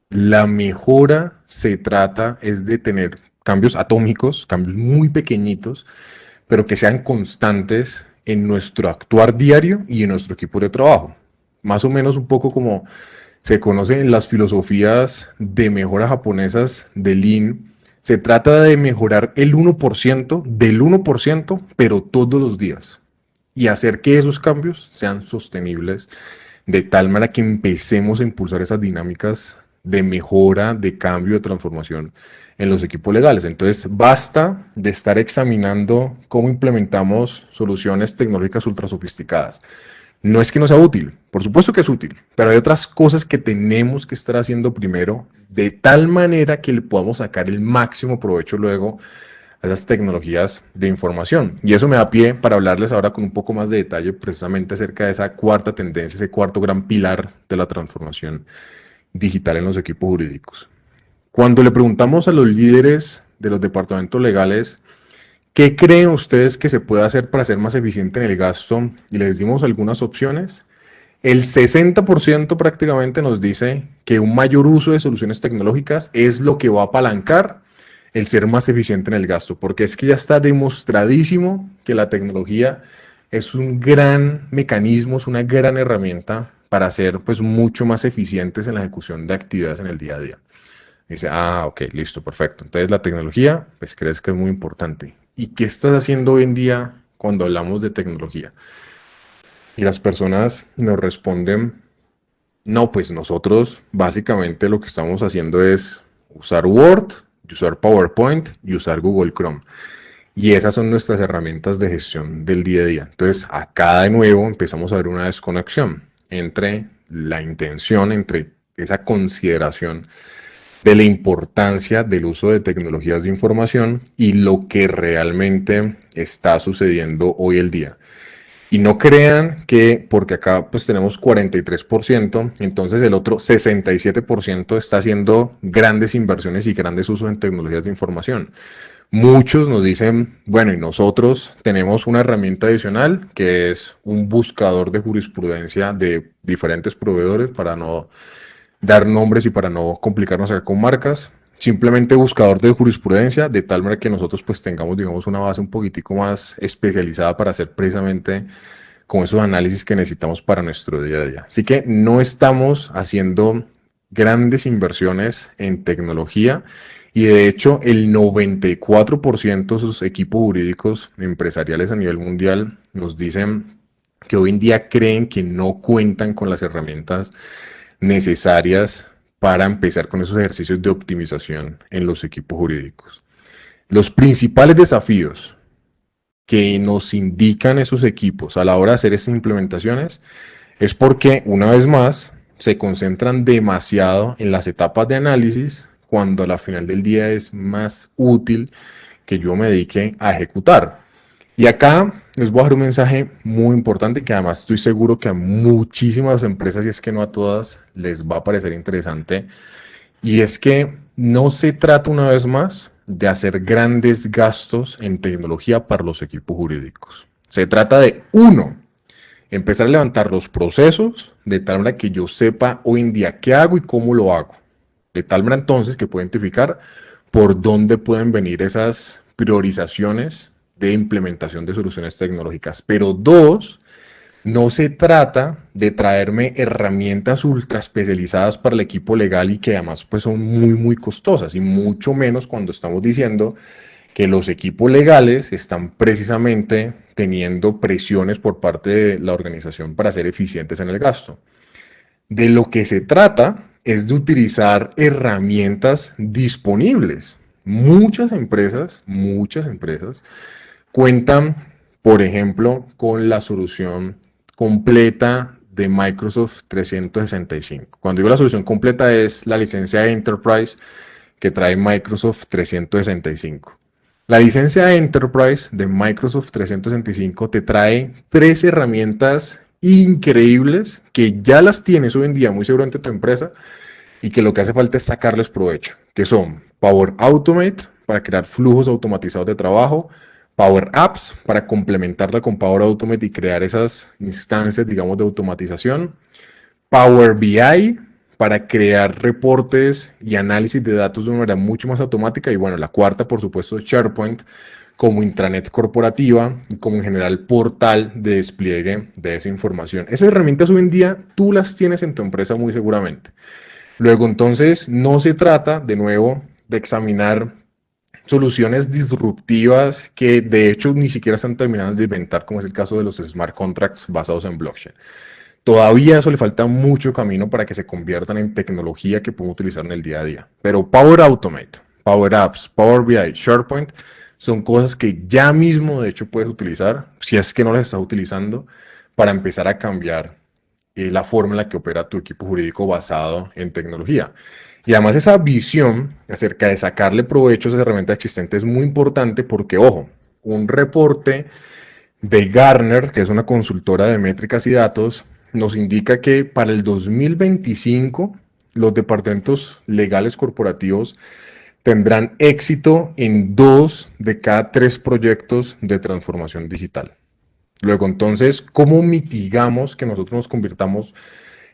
La mejora se trata es de tener cambios atómicos, cambios muy pequeñitos, pero que sean constantes en nuestro actuar diario y en nuestro equipo de trabajo. Más o menos un poco como se conoce en las filosofías de mejora japonesas de Lean. Se trata de mejorar el 1% del 1%, pero todos los días. Y hacer que esos cambios sean sostenibles de tal manera que empecemos a impulsar esas dinámicas de mejora, de cambio, de transformación en los equipos legales. Entonces, basta de estar examinando cómo implementamos soluciones tecnológicas ultra sofisticadas. No es que no sea útil, por supuesto que es útil, pero hay otras cosas que tenemos que estar haciendo primero de tal manera que le podamos sacar el máximo provecho luego a esas tecnologías de información. Y eso me da pie para hablarles ahora con un poco más de detalle precisamente acerca de esa cuarta tendencia, ese cuarto gran pilar de la transformación digital en los equipos jurídicos. Cuando le preguntamos a los líderes de los departamentos legales, ¿qué creen ustedes que se puede hacer para ser más eficiente en el gasto? Y les dimos algunas opciones. El 60% prácticamente nos dice que un mayor uso de soluciones tecnológicas es lo que va a apalancar el ser más eficiente en el gasto, porque es que ya está demostradísimo que la tecnología es un gran mecanismo, es una gran herramienta para ser pues mucho más eficientes en la ejecución de actividades en el día a día. Dice, ok, listo, perfecto. Entonces la tecnología, pues crees que es muy importante. ¿Y qué estás haciendo hoy en día cuando hablamos de tecnología? Y las personas nos responden, no, pues nosotros básicamente lo que estamos haciendo es usar Word, usar PowerPoint y usar Google Chrome. Y esas son nuestras herramientas de gestión del día a día. Entonces, acá de nuevo empezamos a ver una desconexión entre la intención, entre esa consideración de la importancia del uso de tecnologías de información y lo que realmente está sucediendo hoy el día. Y no crean que porque acá pues tenemos 43%, entonces el otro 67% está haciendo grandes inversiones y grandes usos en tecnologías de información. Muchos nos dicen, bueno, y nosotros tenemos una herramienta adicional que es un buscador de jurisprudencia de diferentes proveedores para no dar nombres y para no complicarnos acá con marcas. Simplemente buscador de jurisprudencia, de tal manera que nosotros pues tengamos, digamos, una base un poquitico más especializada para hacer precisamente con esos análisis que necesitamos para nuestro día a día. Así que no estamos haciendo grandes inversiones en tecnología y de hecho el 94% de sus equipos jurídicos empresariales a nivel mundial nos dicen que hoy en día creen que no cuentan con las herramientas necesarias para empezar con esos ejercicios de optimización en los equipos jurídicos. Los principales desafíos que nos indican esos equipos a la hora de hacer esas implementaciones es porque, una vez más, se concentran demasiado en las etapas de análisis cuando a la final del día es más útil que yo me dedique a ejecutar. Y acá les voy a dar un mensaje muy importante que además estoy seguro que a muchísimas empresas, y es que no a todas, les va a parecer interesante. Y es que no se trata una vez más de hacer grandes gastos en tecnología para los equipos jurídicos. Se trata de, uno, empezar a levantar los procesos de tal manera que yo sepa hoy en día qué hago y cómo lo hago. De tal manera entonces que pueda identificar por dónde pueden venir esas priorizaciones de implementación de soluciones tecnológicas. Pero dos, no se trata de traerme herramientas ultra especializadas para el equipo legal y que además pues son muy costosas, y mucho menos cuando estamos diciendo que los equipos legales están precisamente teniendo presiones por parte de la organización para ser eficientes en el gasto. De lo que se trata es de utilizar herramientas disponibles. Muchas empresas cuentan, por ejemplo, con la solución completa de Microsoft 365. Cuando digo la solución completa es la licencia de Enterprise que trae Microsoft 365. La licencia de Enterprise de Microsoft 365 te trae 3 herramientas increíbles que ya las tienes hoy en día muy seguramente tu empresa y que lo que hace falta es sacarles provecho, que son Power Automate para crear flujos automatizados de trabajo, Power Apps para complementarla con Power Automate y crear esas instancias, digamos, de automatización, Power BI para crear reportes y análisis de datos de una manera mucho más automática, y bueno, la cuarta, por supuesto, es SharePoint como intranet corporativa y como en general portal de despliegue de esa información. Esas herramientas hoy en día tú las tienes en tu empresa muy seguramente. Luego, entonces, no se trata, de nuevo, de examinar soluciones disruptivas que de hecho ni siquiera están terminadas de inventar, como es el caso de los smart contracts basados en blockchain. Todavía a eso le falta mucho camino para que se conviertan en tecnología que podemos utilizar en el día a día. Pero Power Automate, Power Apps, Power BI, SharePoint son cosas que ya mismo de hecho puedes utilizar, si es que no las estás utilizando, para empezar a cambiar la forma en la que opera tu equipo jurídico basado en tecnología. Y además esa visión acerca de sacarle provecho a esa herramienta existente es muy importante porque, ojo, un reporte de Gartner, que es una consultora de métricas y datos, nos indica que para el 2025 los departamentos legales corporativos tendrán éxito en 2 de cada 3 proyectos de transformación digital. Luego, entonces, ¿cómo mitigamos que nosotros nos convirtamos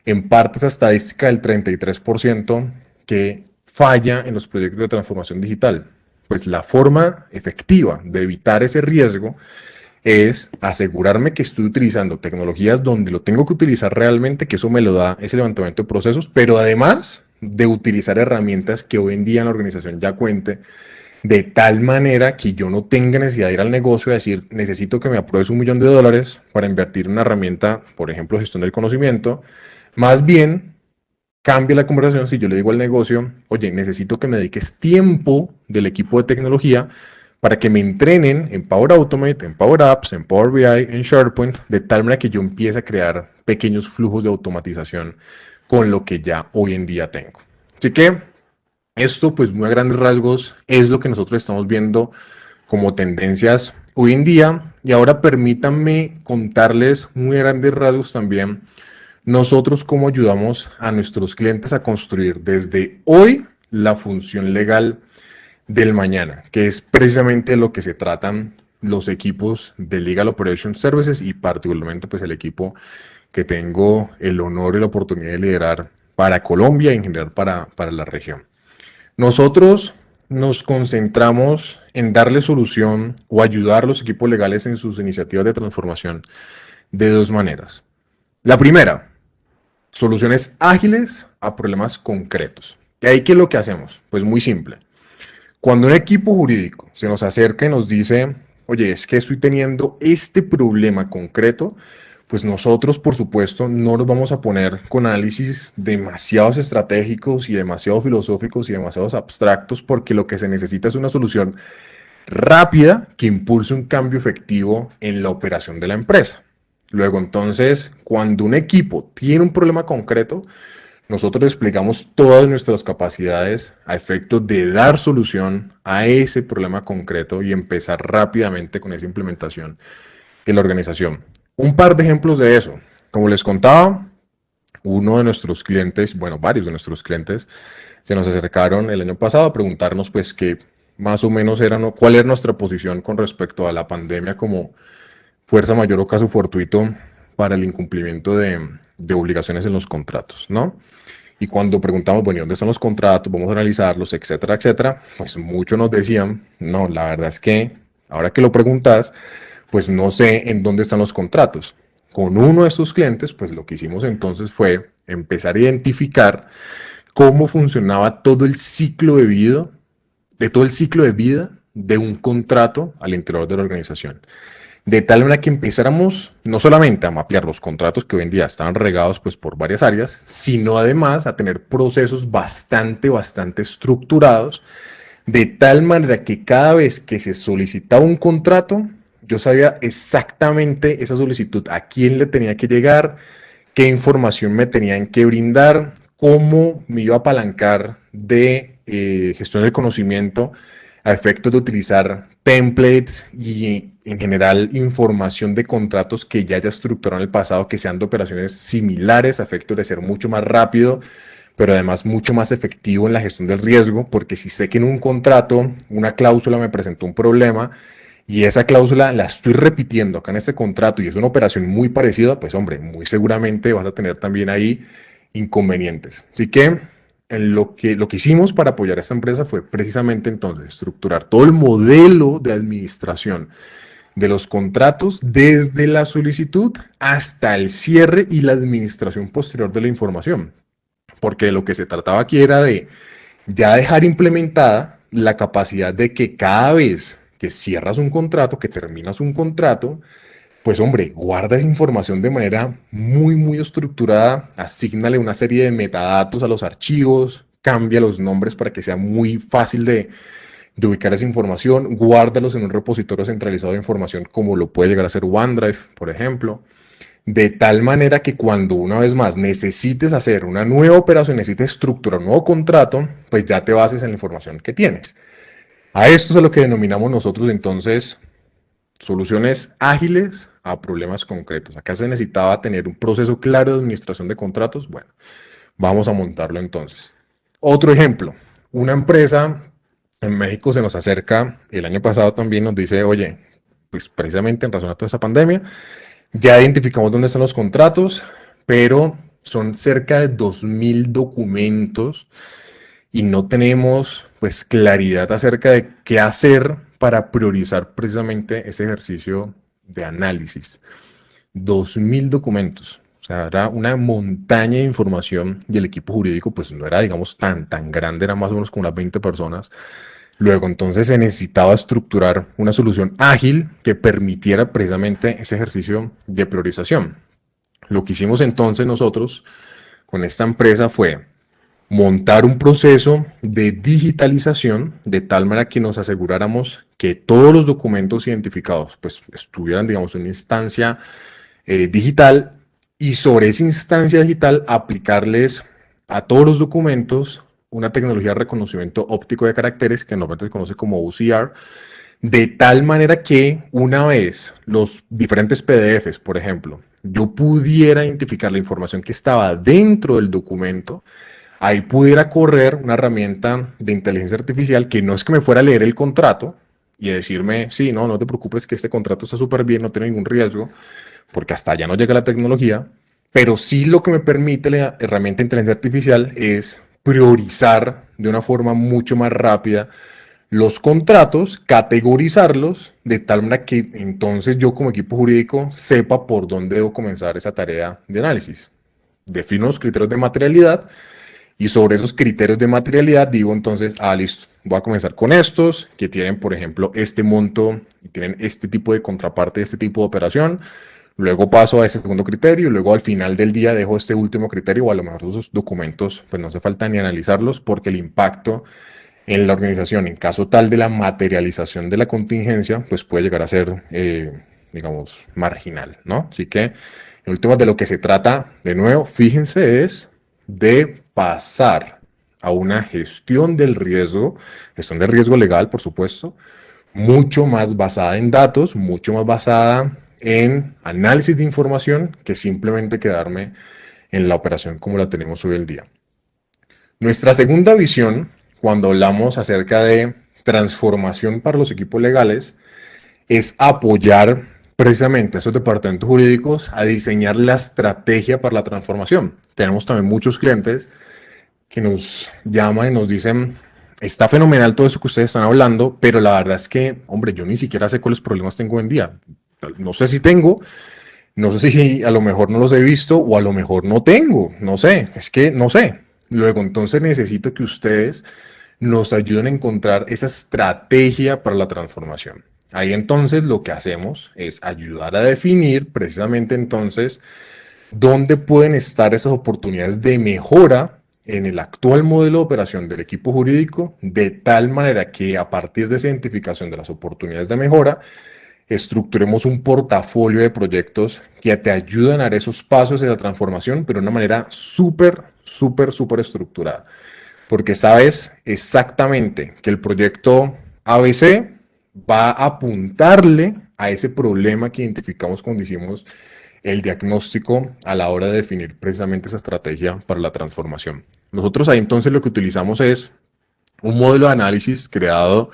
en parte esa estadística del 33% que falla en los proyectos de transformación digital? Pues la forma efectiva de evitar ese riesgo es asegurarme que estoy utilizando tecnologías donde lo tengo que utilizar realmente, que eso me lo da ese levantamiento de procesos, pero además de utilizar herramientas que hoy en día en la organización ya cuente, de tal manera que yo no tenga necesidad de ir al negocio y decir, necesito que me apruebes $1.000.000 para invertir en una herramienta, por ejemplo, gestión del conocimiento. Más bien, cambia la conversación si yo le digo al negocio, oye, necesito que me dediques tiempo del equipo de tecnología para que me entrenen en Power Automate, en Power Apps, en Power BI, en SharePoint, de tal manera que yo empiece a crear pequeños flujos de automatización con lo que ya hoy en día tengo. Así que esto, pues muy a grandes rasgos, es lo que nosotros estamos viendo como tendencias hoy en día. Y ahora permítanme contarles muy a grandes rasgos también nosotros cómo ayudamos a nuestros clientes a construir desde hoy la función legal del mañana, que es precisamente lo que se tratan los equipos de Legal Operations Services y particularmente pues el equipo que tengo el honor y la oportunidad de liderar para Colombia y en general para la región. Nosotros nos concentramos en darle solución o ayudar a los equipos legales en sus iniciativas de transformación de 2 maneras. La primera, soluciones ágiles a problemas concretos. ¿Y ahí qué es lo que hacemos? Pues muy simple. Cuando un equipo jurídico se nos acerca y nos dice, oye, es que estoy teniendo este problema concreto, pues nosotros, por supuesto, no nos vamos a poner con análisis demasiados estratégicos y demasiado filosóficos y demasiados abstractos, porque lo que se necesita es una solución rápida que impulse un cambio efectivo en la operación de la empresa. Luego, entonces, cuando un equipo tiene un problema concreto, nosotros desplegamos todas nuestras capacidades a efecto de dar solución a ese problema concreto y empezar rápidamente con esa implementación en la organización. Un par de ejemplos de eso. Como les contaba, uno de nuestros clientes, bueno, varios de nuestros clientes, se nos acercaron el año pasado a preguntarnos pues que más o menos cuál era nuestra posición con respecto a la pandemia como fuerza mayor o caso fortuito para el incumplimiento de obligaciones en los contratos, ¿no? Y cuando preguntamos, bueno, ¿y dónde están los contratos? Vamos a analizarlos, etcétera, etcétera. Pues muchos nos decían, no, la verdad es que ahora que lo preguntas, pues no sé en dónde están los contratos. Con uno de estos clientes, pues lo que hicimos entonces fue empezar a identificar cómo funcionaba todo el ciclo de vida, de un contrato al interior de la organización. De tal manera que empezáramos no solamente a mapear los contratos que hoy en día estaban regados pues, por varias áreas, sino además a tener procesos bastante estructurados, de tal manera que cada vez que se solicitaba un contrato, yo sabía exactamente esa solicitud, a quién le tenía que llegar, qué información me tenían que brindar, cómo me iba a apalancar de gestión del conocimiento a efectos de utilizar templates y en general información de contratos que ya haya estructurado en el pasado, que sean de operaciones similares a efectos de ser mucho más rápido, pero además mucho más efectivo en la gestión del riesgo, porque si sé que en un contrato una cláusula me presentó un problema y esa cláusula la estoy repitiendo acá en este contrato y es una operación muy parecida, pues hombre, muy seguramente vas a tener también ahí inconvenientes. Así que lo que hicimos para apoyar a esta empresa fue precisamente entonces estructurar todo el modelo de administración de los contratos desde la solicitud hasta el cierre y la administración posterior de la información. Porque lo que se trataba aquí era de ya dejar implementada la capacidad de que cada vez que cierras un contrato, que terminas un contrato, pues hombre, guarda esa información de manera muy estructurada, asígnale una serie de metadatos a los archivos, cambia los nombres para que sea muy fácil de ubicar esa información, guárdalos en un repositorio centralizado de información como lo puede llegar a ser OneDrive, por ejemplo, de tal manera que cuando una vez más necesites hacer una nueva operación, necesites estructurar un nuevo contrato, pues ya te bases en la información que tienes. A esto es a lo que denominamos nosotros entonces soluciones ágiles a problemas concretos. Acá se necesitaba tener un proceso claro de administración de contratos. Bueno, vamos a montarlo entonces. Otro ejemplo, una empresa en México se nos acerca, el año pasado también nos dice, oye, pues precisamente en razón a toda esa pandemia, ya identificamos dónde están los contratos, pero son cerca de 2.000 documentos y no tenemos pues claridad acerca de qué hacer para priorizar precisamente ese ejercicio de análisis. 2.000 documentos, o sea, era una montaña de información y el equipo jurídico pues no era digamos tan grande, era más o menos como unas 20 personas. Luego entonces se necesitaba estructurar una solución ágil que permitiera precisamente ese ejercicio de priorización. Lo que hicimos entonces nosotros con esta empresa fue montar un proceso de digitalización de tal manera que nos aseguráramos que todos los documentos identificados pues estuvieran digamos en una instancia digital y sobre esa instancia digital aplicarles a todos los documentos una tecnología de reconocimiento óptico de caracteres que normalmente se conoce como OCR, de tal manera que una vez los diferentes PDFs, por ejemplo, yo pudiera identificar la información que estaba dentro del documento, ahí pudiera correr una herramienta de inteligencia artificial que no es que me fuera a leer el contrato y decirme, sí, no te preocupes que este contrato está súper bien, no tiene ningún riesgo, porque hasta allá no llega la tecnología, pero sí lo que me permite la herramienta de inteligencia artificial es priorizar de una forma mucho más rápida los contratos, categorizarlos de tal manera que entonces yo como equipo jurídico sepa por dónde debo comenzar esa tarea de análisis. Defino los criterios de materialidad y sobre esos criterios de materialidad digo entonces, listo, voy a comenzar con estos que tienen, por ejemplo, este monto y tienen este tipo de contraparte, este tipo de operación. Luego paso a ese segundo criterio y luego al final del día dejo este último criterio o a lo mejor esos documentos pues no hace falta ni analizarlos porque el impacto en la organización en caso tal de la materialización de la contingencia pues puede llegar a ser digamos marginal, ¿no? Así que en últimas de lo que se trata de nuevo, fíjense es de pasar a una gestión del riesgo legal por supuesto, mucho más basada en datos, mucho más basada en análisis de información que simplemente quedarme en la operación como la tenemos hoy en día. Nuestra segunda visión, cuando hablamos acerca de transformación para los equipos legales, es apoyar precisamente a esos departamentos jurídicos a diseñar la estrategia para la transformación. Tenemos también muchos clientes que nos llaman y nos dicen, está fenomenal todo eso que ustedes están hablando, pero la verdad es que, hombre, yo ni siquiera sé cuáles problemas tengo hoy en día. No sé si tengo, no sé si a lo mejor no los he visto o a lo mejor no tengo, no sé, es que no sé. Luego entonces necesito que ustedes nos ayuden a encontrar esa estrategia para la transformación. Ahí entonces lo que hacemos es ayudar a definir precisamente entonces dónde pueden estar esas oportunidades de mejora en el actual modelo de operación del equipo jurídico, de tal manera que a partir de esa identificación de las oportunidades de mejora, estructuremos un portafolio de proyectos que te ayuden a dar esos pasos de la transformación, pero de una manera súper estructurada. Porque sabes exactamente que el proyecto ABC va a apuntarle a ese problema que identificamos cuando hicimos el diagnóstico a la hora de definir precisamente esa estrategia para la transformación. Nosotros ahí entonces lo que utilizamos es un modelo de análisis creado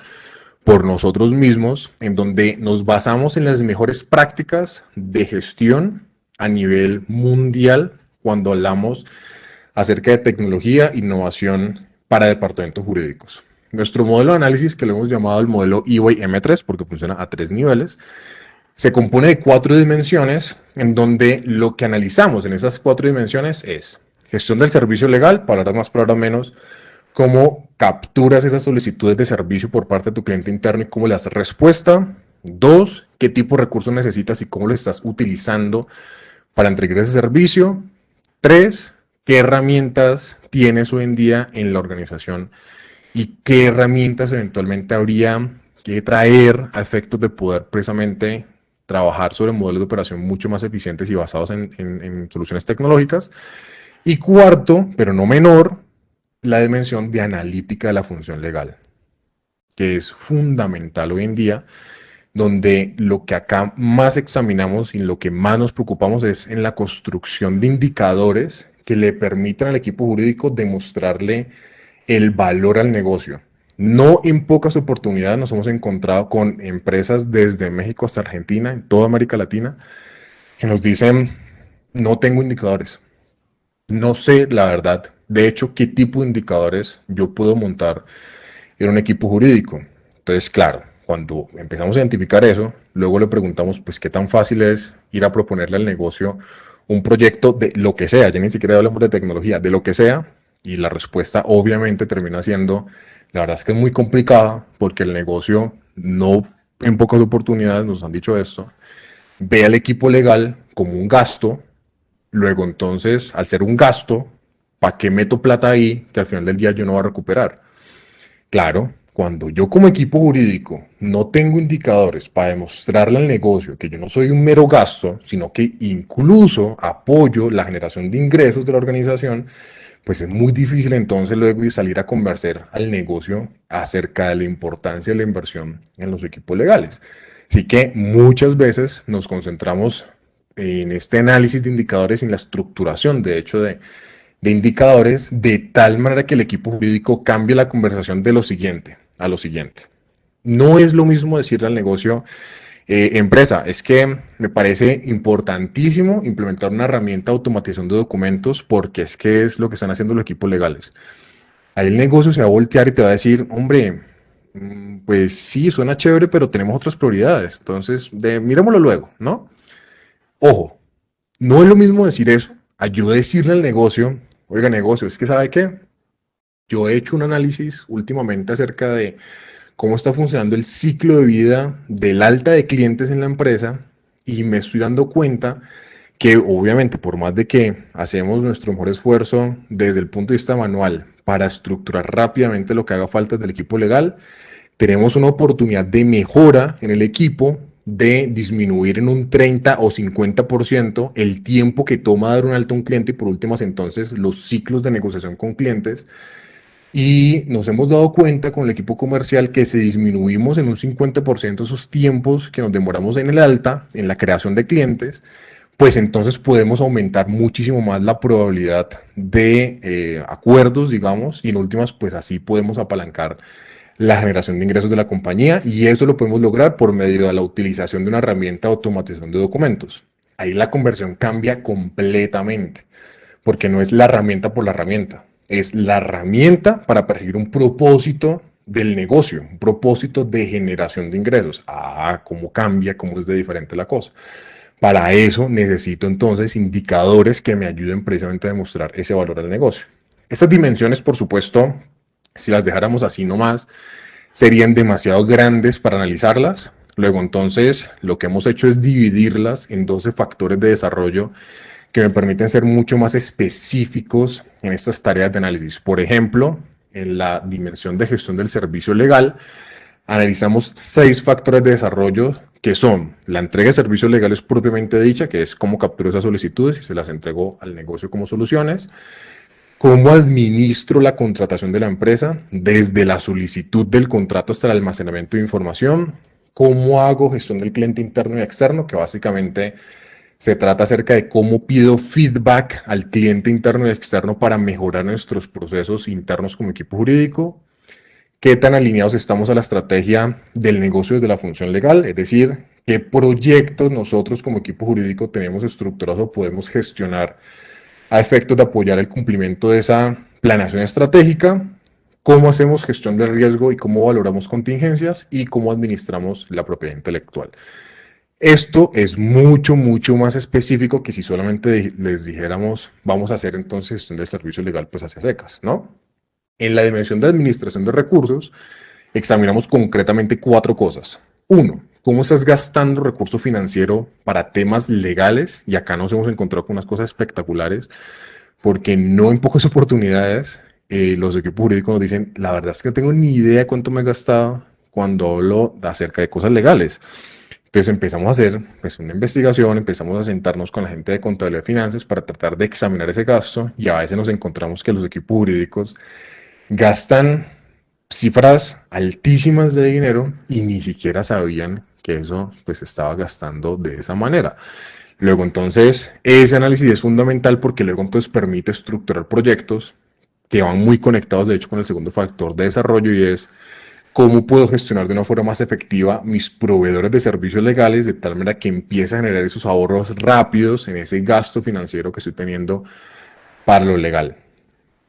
por nosotros mismos, en donde nos basamos en las mejores prácticas de gestión a nivel mundial cuando hablamos acerca de tecnología e innovación para departamentos jurídicos. Nuestro modelo de análisis, que lo hemos llamado el modelo EY M3, porque funciona a 3 niveles, se compone de 4 dimensiones, en donde lo que analizamos en esas 4 dimensiones es gestión del servicio legal, palabras más, palabras menos, cómo capturas esas solicitudes de servicio por parte de tu cliente interno y cómo le das respuesta. 2, qué tipo de recursos necesitas y cómo lo estás utilizando para entregar ese servicio. 3, qué herramientas tienes hoy en día en la organización y qué herramientas eventualmente habría que traer a efectos de poder precisamente trabajar sobre modelos de operación mucho más eficientes y basados en soluciones tecnológicas. Y 4, pero no menor, la dimensión de analítica de la función legal, que es fundamental hoy en día, donde lo que acá más examinamos y lo que más nos preocupamos es en la construcción de indicadores que le permitan al equipo jurídico demostrarle el valor al negocio. No en pocas oportunidades nos hemos encontrado con empresas desde México hasta Argentina, en toda América Latina, que nos dicen, no tengo indicadores, no sé la verdad, de hecho, qué tipo de indicadores yo puedo montar en un equipo jurídico. Entonces, claro, cuando empezamos a identificar eso, luego le preguntamos, pues, qué tan fácil es ir a proponerle al negocio un proyecto de lo que sea, ya ni siquiera hablamos de tecnología, de lo que sea, y la respuesta obviamente termina siendo, la verdad es que es muy complicada, porque el negocio no, en pocas oportunidades nos han dicho esto, ve al equipo legal como un gasto. Luego, entonces, al ser un gasto, ¿para qué meto plata ahí que al final del día yo no voy a recuperar? Claro, cuando yo como equipo jurídico no tengo indicadores para demostrarle al negocio que yo no soy un mero gasto, sino que incluso apoyo la generación de ingresos de la organización, pues es muy difícil entonces luego salir a convencer al negocio acerca de la importancia de la inversión en los equipos legales. Así que muchas veces nos concentramos en este análisis de indicadores y en la estructuración, de hecho, de indicadores, de tal manera que el equipo jurídico cambie la conversación de lo siguiente a lo siguiente. No es lo mismo decirle al negocio, empresa, es que me parece importantísimo implementar una herramienta de automatización de documentos porque es que es lo que están haciendo los equipos legales. Ahí el negocio se va a voltear y te va a decir, hombre, pues sí, suena chévere, pero tenemos otras prioridades. Entonces, mirémoslo luego, ¿no? Ojo, no es lo mismo decir eso, ayuda a decirle al negocio, oiga negocio, es que ¿sabe qué? Yo he hecho un análisis últimamente acerca de cómo está funcionando el ciclo de vida del alta de clientes en la empresa y me estoy dando cuenta que obviamente por más de que hacemos nuestro mejor esfuerzo desde el punto de vista manual para estructurar rápidamente lo que haga falta del equipo legal, tenemos una oportunidad de mejora en el equipo de disminuir en un 30 o 50% el tiempo que toma dar un alta a un cliente y por últimas entonces los ciclos de negociación con clientes. Y nos hemos dado cuenta con el equipo comercial que si disminuimos en un 50% esos tiempos que nos demoramos en el alta, en la creación de clientes, pues entonces podemos aumentar muchísimo más la probabilidad de acuerdos, digamos, y en últimas, pues así podemos apalancar la generación de ingresos de la compañía y eso lo podemos lograr por medio de la utilización de una herramienta de automatización de documentos. Ahí la conversión cambia completamente, porque no es la herramienta por la herramienta, es la herramienta para perseguir un propósito del negocio, un propósito de generación de ingresos. Ah, cómo cambia, cómo es de diferente la cosa. Para eso necesito entonces indicadores que me ayuden precisamente a demostrar ese valor al negocio. Estas dimensiones, por supuesto, si las dejáramos así nomás, serían demasiado grandes para analizarlas. Luego entonces lo que hemos hecho es dividirlas en 12 factores de desarrollo que me permiten ser mucho más específicos en estas tareas de análisis. Por ejemplo, en la dimensión de gestión del servicio legal, analizamos 6 factores de desarrollo que son la entrega de servicios legales propiamente dicha, que es cómo capturo esas solicitudes y se las entrego al negocio como soluciones, cómo administro la contratación de la empresa, desde la solicitud del contrato hasta el almacenamiento de información, cómo hago gestión del cliente interno y externo, que básicamente se trata acerca de cómo pido feedback al cliente interno y externo para mejorar nuestros procesos internos como equipo jurídico, qué tan alineados estamos a la estrategia del negocio desde la función legal, es decir, qué proyectos nosotros como equipo jurídico tenemos estructurados o podemos gestionar a efectos de apoyar el cumplimiento de esa planeación estratégica, cómo hacemos gestión del riesgo y cómo valoramos contingencias y cómo administramos la propiedad intelectual. Esto es mucho, mucho más específico que si solamente les dijéramos vamos a hacer entonces gestión del servicio legal pues hacia secas, ¿no? En la dimensión de administración de recursos, examinamos concretamente 4 cosas. 1, cómo estás gastando recurso financiero para temas legales, y acá nos hemos encontrado con unas cosas espectaculares, porque no en pocas oportunidades los equipos jurídicos nos dicen, la verdad es que no tengo ni idea de cuánto me he gastado cuando hablo acerca de cosas legales. Entonces empezamos a hacer pues, una investigación, empezamos a sentarnos con la gente de contabilidad y finanzas para tratar de examinar ese gasto, y a veces nos encontramos que los equipos jurídicos gastan cifras altísimas de dinero y ni siquiera sabían que eso pues estaba gastando de esa manera. Luego entonces ese análisis es fundamental porque luego entonces permite estructurar proyectos que van muy conectados de hecho con el segundo factor de desarrollo, y es cómo puedo gestionar de una forma más efectiva mis proveedores de servicios legales de tal manera que empiece a generar esos ahorros rápidos en ese gasto financiero que estoy teniendo para lo legal.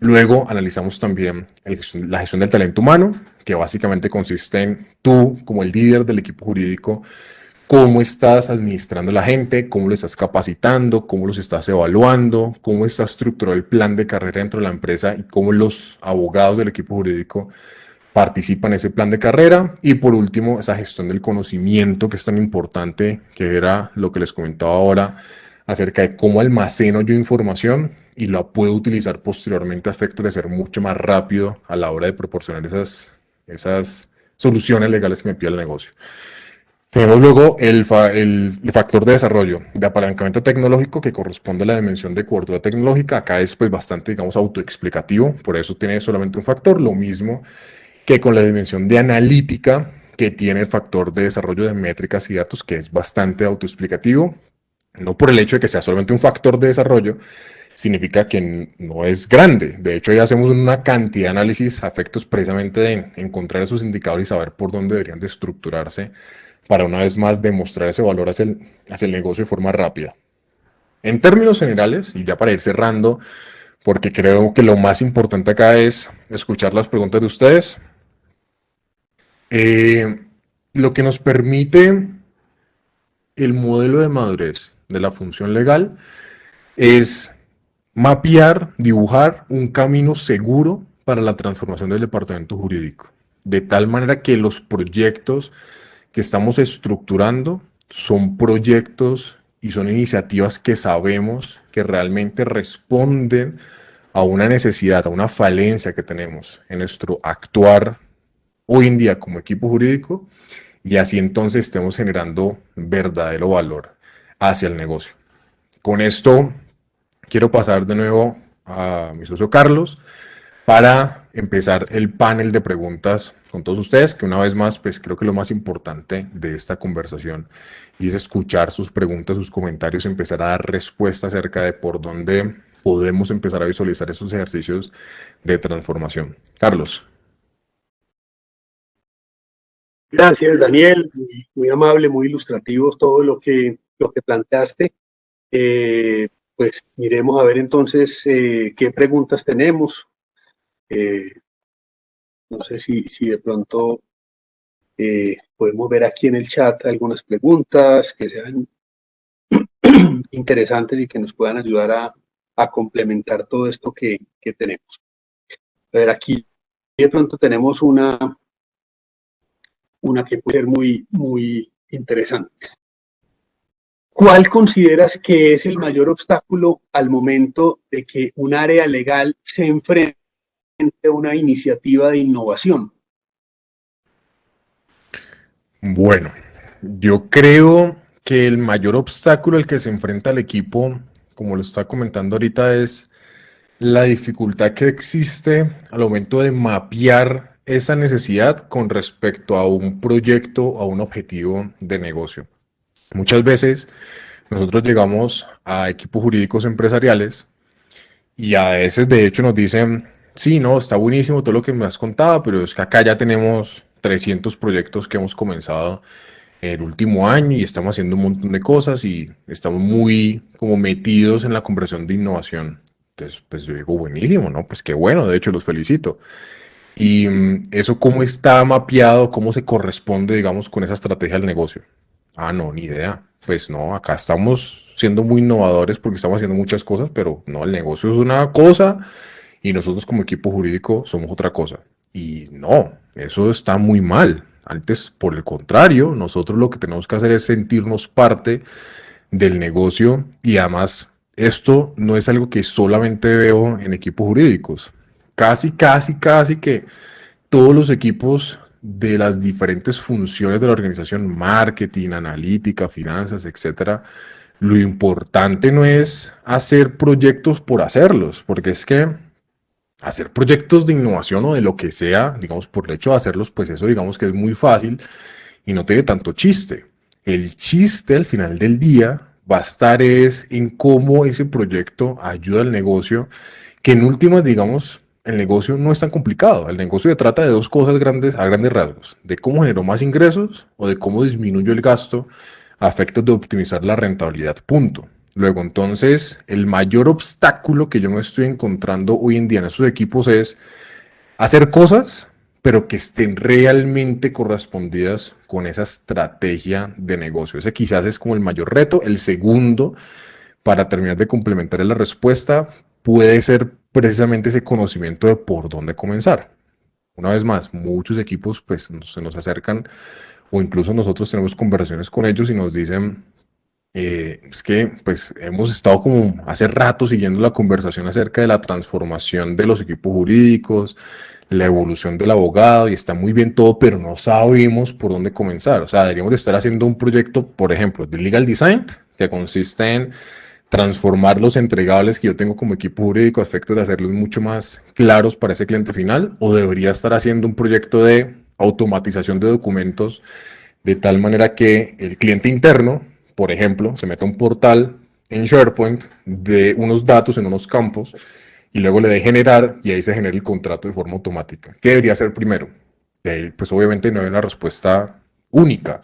Luego analizamos también la gestión del talento humano, que básicamente consiste en tú, como el líder del equipo jurídico, cómo estás administrando la gente, cómo lo estás capacitando, cómo los estás evaluando, cómo está estructurado el plan de carrera dentro de la empresa y cómo los abogados del equipo jurídico participan en ese plan de carrera. Y por último, esa gestión del conocimiento que es tan importante, que era lo que les comentaba ahora, acerca de cómo almaceno yo información y la puedo utilizar posteriormente a efectos de ser mucho más rápido a la hora de proporcionar esas soluciones legales que me pide el negocio. Tenemos luego el factor de desarrollo de apalancamiento tecnológico que corresponde a la dimensión de cobertura tecnológica. Acá es pues bastante, digamos, autoexplicativo, por eso tiene solamente un factor, lo mismo que con la dimensión de analítica que tiene el factor de desarrollo de métricas y datos, que es bastante autoexplicativo. No por el hecho de que sea solamente un factor de desarrollo, significa que no es grande. De hecho, ya hacemos una cantidad de análisis a efectos precisamente de encontrar esos indicadores y saber por dónde deberían de estructurarse para una vez más demostrar ese valor hacia el negocio de forma rápida. En términos generales, y ya para ir cerrando, porque creo que lo más importante acá es escuchar las preguntas de ustedes, lo que nos permite el modelo de madurez de la función legal es mapear, dibujar un camino seguro para la transformación del departamento jurídico, de tal manera que los proyectos que estamos estructurando son proyectos y son iniciativas que sabemos que realmente responden a una necesidad, a una falencia que tenemos en nuestro actuar hoy en día como equipo jurídico, y así entonces estemos generando verdadero valor hacia el negocio. Con esto quiero pasar de nuevo a mi socio Carlos para empezar el panel de preguntas con todos ustedes, que una vez más, pues creo que lo más importante de esta conversación es escuchar sus preguntas, sus comentarios, empezar a dar respuesta acerca de por dónde podemos empezar a visualizar esos ejercicios de transformación. Carlos. Gracias, Daniel. Muy amable, muy ilustrativo todo lo que planteaste. Pues miremos a ver entonces qué preguntas tenemos. Eh, no sé si de pronto podemos ver aquí en el chat algunas preguntas que sean interesantes y que nos puedan ayudar a complementar todo esto que tenemos. A ver, aquí de pronto tenemos una que puede ser muy interesante. ¿Cuál consideras que es el mayor obstáculo al momento de que un área legal se enfrente a una iniciativa de innovación? Bueno, yo creo que el mayor obstáculo al que se enfrenta el equipo, como lo está comentando ahorita, es la dificultad que existe al momento de mapear esa necesidad con respecto a un proyecto, a un objetivo de negocio. Muchas veces nosotros llegamos a equipos jurídicos empresariales y a veces de hecho nos dicen, sí, no, está buenísimo todo lo que me has contado, pero es que acá ya tenemos 300 proyectos que hemos comenzado el último año y estamos haciendo un montón de cosas y estamos muy como metidos en la conversión de innovación. Entonces, pues yo digo, buenísimo, ¿no? Pues qué bueno, de hecho los felicito. Y eso cómo está mapeado, cómo se corresponde, digamos, con esa estrategia del negocio. Ah, no, ni idea. Pues no, acá estamos siendo muy innovadores porque estamos haciendo muchas cosas, pero no, el negocio es una cosa y nosotros como equipo jurídico somos otra cosa. Y no, eso está muy mal. Antes, por el contrario, nosotros lo que tenemos que hacer es sentirnos parte del negocio y además esto no es algo que solamente veo en equipos jurídicos. Casi que todos los equipos de las diferentes funciones de la organización, marketing, analítica, finanzas, etcétera, lo importante no es hacer proyectos por hacerlos, porque es que hacer proyectos de innovación o de lo que sea, digamos, por el hecho de hacerlos, pues eso digamos que es muy fácil y no tiene tanto chiste. El chiste al final del día va a estar es en cómo ese proyecto ayuda al negocio, que en últimas, digamos, el negocio no es tan complicado. El negocio se trata de dos cosas grandes a grandes rasgos, de cómo generó más ingresos o de cómo disminuyó el gasto a efectos de optimizar la rentabilidad, punto. Luego, entonces, el mayor obstáculo que yo me estoy encontrando hoy en día en estos equipos es hacer cosas, pero que estén realmente correspondidas con esa estrategia de negocio. Ese quizás es como el mayor reto. El segundo, para terminar de complementar la respuesta, puede ser precisamente ese conocimiento de por dónde comenzar. Una vez más, muchos equipos pues se nos acercan o incluso nosotros tenemos conversaciones con ellos y nos dicen, es que pues hemos estado como hace rato siguiendo la conversación acerca de la transformación de los equipos jurídicos, la evolución del abogado y está muy bien todo, pero no sabemos por dónde comenzar. O sea, deberíamos de estar haciendo un proyecto, por ejemplo, de legal design, que consiste en transformar los entregables que yo tengo como equipo jurídico a efectos de hacerlos mucho más claros para ese cliente final, o debería estar haciendo un proyecto de automatización de documentos de tal manera que el cliente interno, por ejemplo, se meta a un portal en SharePoint de unos datos en unos campos y luego le dé generar y ahí se genera el contrato de forma automática. ¿Qué debería ser primero? Pues obviamente no hay una respuesta única.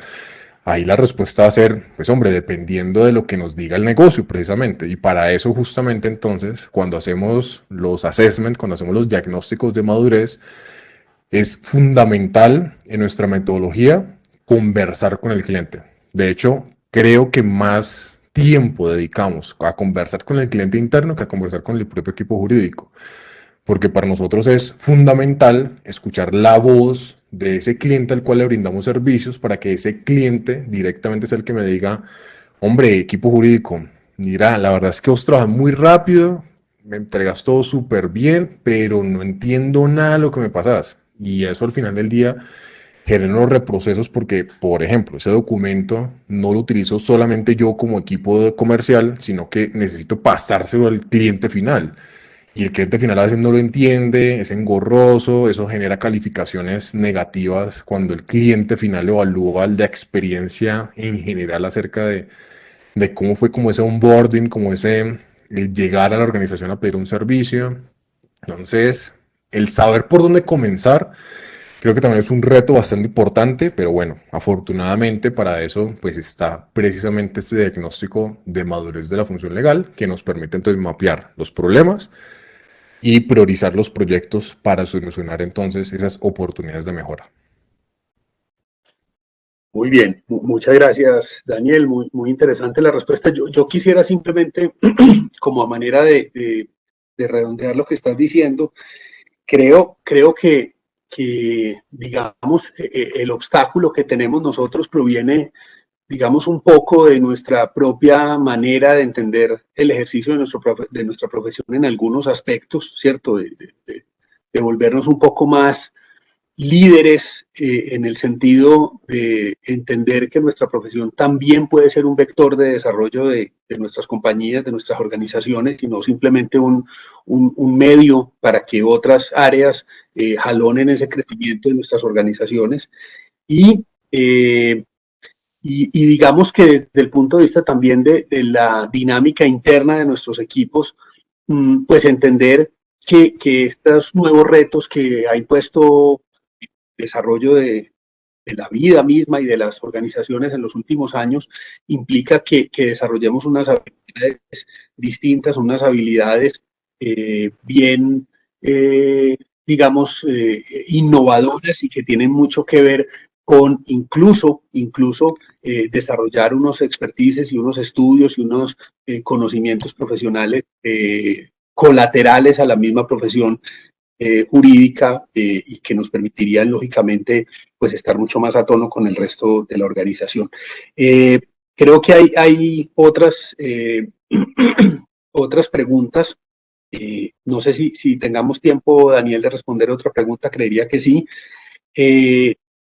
Ahí la respuesta va a ser, pues hombre, dependiendo de lo que nos diga el negocio precisamente. Y para eso justamente entonces, cuando hacemos los assessments, cuando hacemos los diagnósticos de madurez, es fundamental en nuestra metodología conversar con el cliente. De hecho, creo que más tiempo dedicamos a conversar con el cliente interno que a conversar con el propio equipo jurídico, porque para nosotros es fundamental escuchar la voz de ese cliente al cual le brindamos servicios para que ese cliente directamente sea el que me diga, hombre, equipo jurídico, mira, la verdad es que vos trabajas muy rápido, me entregas todo súper bien, pero no entiendo nada de lo que me pasas. Y eso al final del día genera unos reprocesos porque, por ejemplo, ese documento no lo utilizo solamente yo como equipo comercial, sino que necesito pasárselo al cliente final. Y el cliente final a veces no lo entiende, es engorroso, eso genera calificaciones negativas cuando el cliente final evalúa la experiencia en general acerca de cómo fue como ese onboarding, como ese llegar a la organización a pedir un servicio. Entonces, el saber por dónde comenzar, creo que también es un reto bastante importante, pero bueno, afortunadamente para eso pues está precisamente este diagnóstico de madurez de la función legal que nos permite entonces mapear los problemas, y priorizar los proyectos para solucionar entonces esas oportunidades de mejora. Muy bien, muchas gracias, Daniel. Muy interesante la respuesta. Yo quisiera simplemente, como a manera de redondear lo que estás diciendo, creo que digamos, el obstáculo que tenemos nosotros proviene, digamos, un poco de nuestra propia manera de entender el ejercicio de nuestra profesión en algunos aspectos, ¿cierto? De volvernos un poco más líderes en el sentido de entender que nuestra profesión también puede ser un vector de desarrollo de nuestras compañías, de nuestras organizaciones, y no simplemente un medio para que otras áreas jalonen ese crecimiento de nuestras organizaciones. Y, eh, y digamos que desde el punto de vista también de la dinámica interna de nuestros equipos, pues entender que estos nuevos retos que ha impuesto desarrollo de la vida misma y de las organizaciones en los últimos años implica que desarrollemos unas habilidades distintas, unas habilidades bien, digamos, innovadoras y que tienen mucho que ver con incluso desarrollar unos expertices y unos estudios y unos conocimientos profesionales colaterales a la misma profesión jurídica y que nos permitirían, lógicamente, pues estar mucho más a tono con el resto de la organización. Creo que hay otras, otras preguntas. No sé si tengamos tiempo, Daniel, de responder otra pregunta, creería que sí.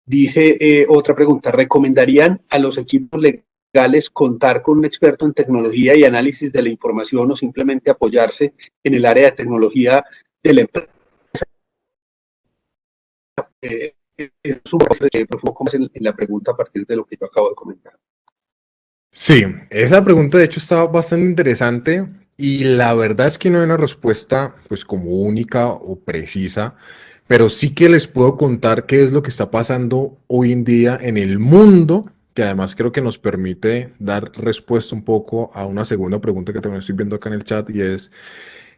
Dice otra pregunta, ¿recomendarían a los equipos legales contar con un experto en tecnología y análisis de la información o simplemente apoyarse en el área de tecnología de la empresa? Es un poco más en la pregunta a partir de lo que yo acabo de comentar. Sí, esa pregunta de hecho estaba bastante interesante y la verdad es que no hay una respuesta pues como única o precisa, pero sí que les puedo contar qué es lo que está pasando hoy en día en el mundo, que además creo que nos permite dar respuesta un poco a una segunda pregunta que también estoy viendo acá en el chat y es,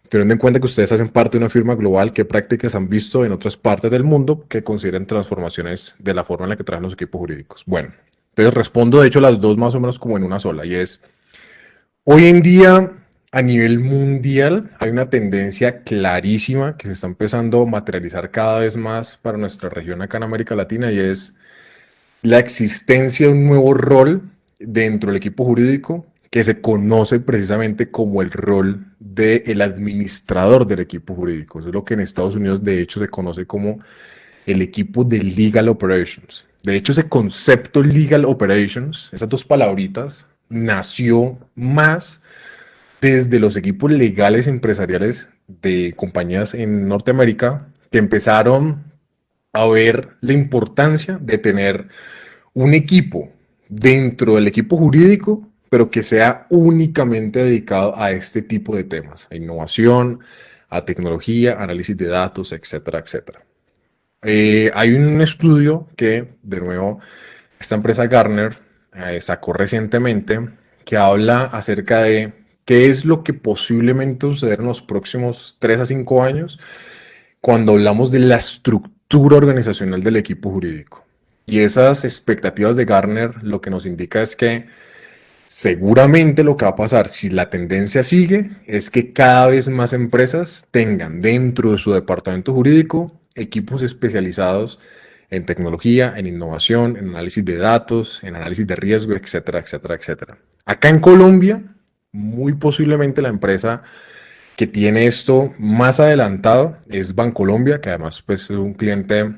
teniendo en cuenta que ustedes hacen parte de una firma global, ¿qué prácticas han visto en otras partes del mundo que consideren transformaciones de la forma en la que trabajan los equipos jurídicos? Bueno, entonces respondo de hecho las dos más o menos como en una sola y es, hoy en día a nivel mundial hay una tendencia clarísima que se está empezando a materializar cada vez más para nuestra región acá en América Latina y es la existencia de un nuevo rol dentro del equipo jurídico que se conoce precisamente como el rol del administrador del equipo jurídico. Eso es lo que en Estados Unidos de hecho se conoce como el equipo de Legal Operations. De hecho, ese concepto Legal Operations, esas dos palabritas, nació más desde los equipos legales empresariales de compañías en Norteamérica que empezaron a ver la importancia de tener un equipo dentro del equipo jurídico, pero que sea únicamente dedicado a este tipo de temas, a innovación, a tecnología, análisis de datos, etcétera, etcétera. Hay un estudio que, de nuevo, esta empresa Gartner sacó recientemente que habla acerca de qué es lo que posiblemente suceder en los próximos 3 a 5 años cuando hablamos de la estructura organizacional del equipo jurídico. Y esas expectativas de Gartner lo que nos indica es que seguramente lo que va a pasar si la tendencia sigue es que cada vez más empresas tengan dentro de su departamento jurídico equipos especializados en tecnología, en innovación, en análisis de datos, en análisis de riesgo, etcétera, etcétera, etcétera. Acá en Colombia, muy posiblemente la empresa que tiene esto más adelantado es Bancolombia, que además pues, es un cliente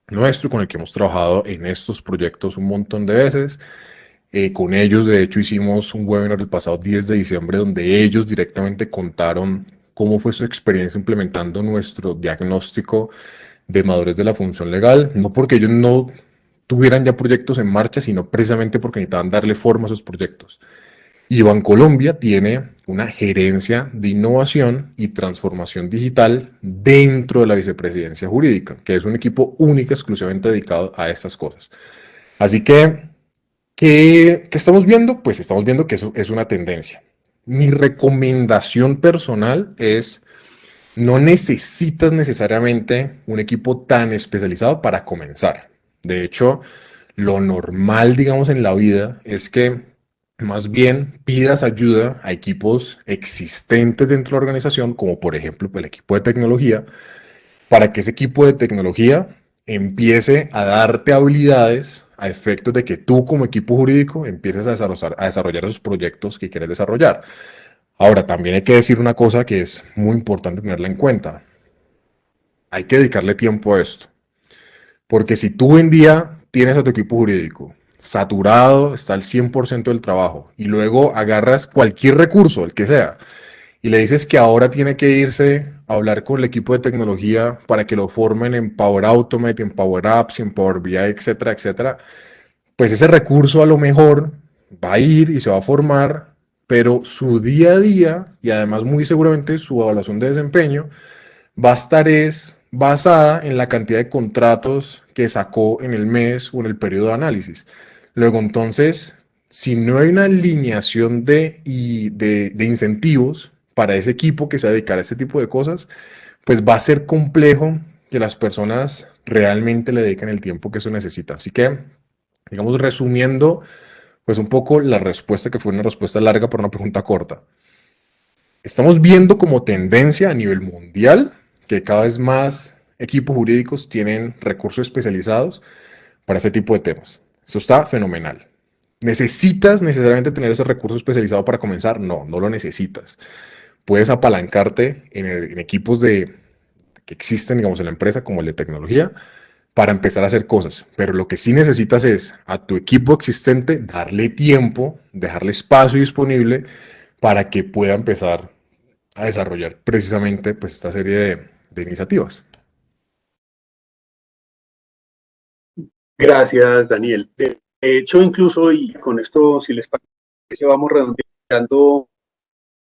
nuestro con el que hemos trabajado en estos proyectos un montón de veces. Con ellos, de hecho, hicimos un webinar el pasado 10 de diciembre donde ellos directamente contaron cómo fue su experiencia implementando nuestro diagnóstico de madurez de la función legal, no porque ellos no tuvieran ya proyectos en marcha, sino precisamente porque necesitaban darle forma a sus proyectos. Y Bancolombia tiene una gerencia de innovación y transformación digital dentro de la vicepresidencia jurídica, que es un equipo único exclusivamente dedicado a estas cosas. Así que ¿qué estamos viendo? Pues estamos viendo que eso es una tendencia. Mi recomendación personal es no necesitas necesariamente un equipo tan especializado para comenzar. De hecho, lo normal, digamos, en la vida es que más bien pidas ayuda a equipos existentes dentro de la organización, como por ejemplo el equipo de tecnología, para que ese equipo de tecnología empiece a darte habilidades a efectos de que tú como equipo jurídico empieces a desarrollar esos proyectos que quieres desarrollar. Ahora, también hay que decir una cosa que es muy importante tenerla en cuenta. Hay que dedicarle tiempo a esto. Porque si tú hoy en día tienes a tu equipo jurídico saturado, está al 100% del trabajo, y luego agarras cualquier recurso, el que sea, y le dices que ahora tiene que irse a hablar con el equipo de tecnología para que lo formen en Power Automate, en Power Apps, en Power BI, etcétera, etcétera, pues ese recurso a lo mejor va a ir y se va a formar, pero su día a día y además muy seguramente su evaluación de desempeño va a estar es basada en la cantidad de contratos que sacó en el mes o en el periodo de análisis. Luego, entonces, si no hay una alineación de incentivos para ese equipo que se dedicará a este tipo de cosas, pues va a ser complejo que las personas realmente le dediquen el tiempo que eso necesita. Así que, digamos, resumiendo, pues un poco la respuesta, que fue una respuesta larga por una pregunta corta. Estamos viendo como tendencia a nivel mundial que cada vez más equipos jurídicos tienen recursos especializados para ese tipo de temas. Eso está fenomenal. ¿Necesitas necesariamente tener ese recurso especializado para comenzar? No, no lo necesitas. Puedes apalancarte en equipos que existen, digamos, en la empresa, como el de tecnología, para empezar a hacer cosas. Pero lo que sí necesitas es a tu equipo existente darle tiempo, dejarle espacio disponible para que pueda empezar a desarrollar precisamente pues, esta serie de iniciativas. Gracias, Daniel. De hecho, incluso, y con esto, si les parece, vamos redondeando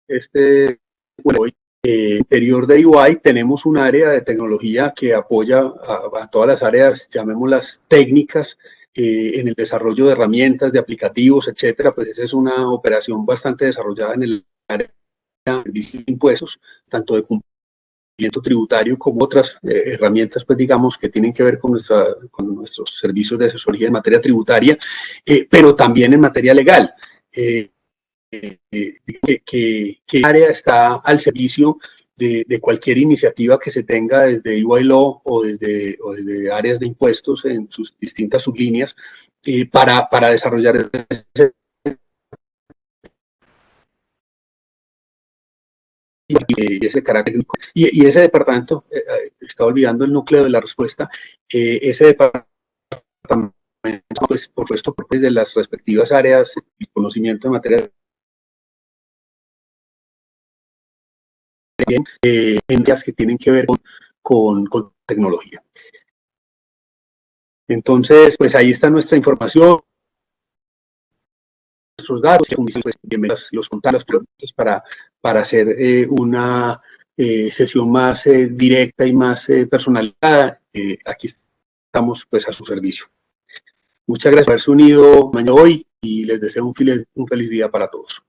este hoy. Interior de UI tenemos un área de tecnología que apoya a todas las áreas, llamémoslas técnicas, en el desarrollo de herramientas, de aplicativos, etcétera. Pues esa es una operación bastante desarrollada en el área de servicios de impuestos, tanto de cumplimiento tributario como otras herramientas, pues digamos, que tienen que ver con nuestros servicios de asesoría en materia tributaria, pero también en materia legal. Que área está al servicio de cualquier iniciativa que se tenga desde EY Law o desde áreas de impuestos en sus distintas sublíneas para desarrollar ese carácter. Y ese departamento, está olvidando el núcleo de la respuesta, ese departamento, pues por supuesto, de las respectivas áreas y conocimiento en materia en las que tienen que ver con tecnología. Entonces, pues ahí está nuestra información, nuestros datos, pues, bienvenidos los contactos para hacer una sesión más directa y más personalizada. Aquí estamos pues a su servicio. Muchas gracias por haberse unido mañana hoy y les deseo un feliz día para todos.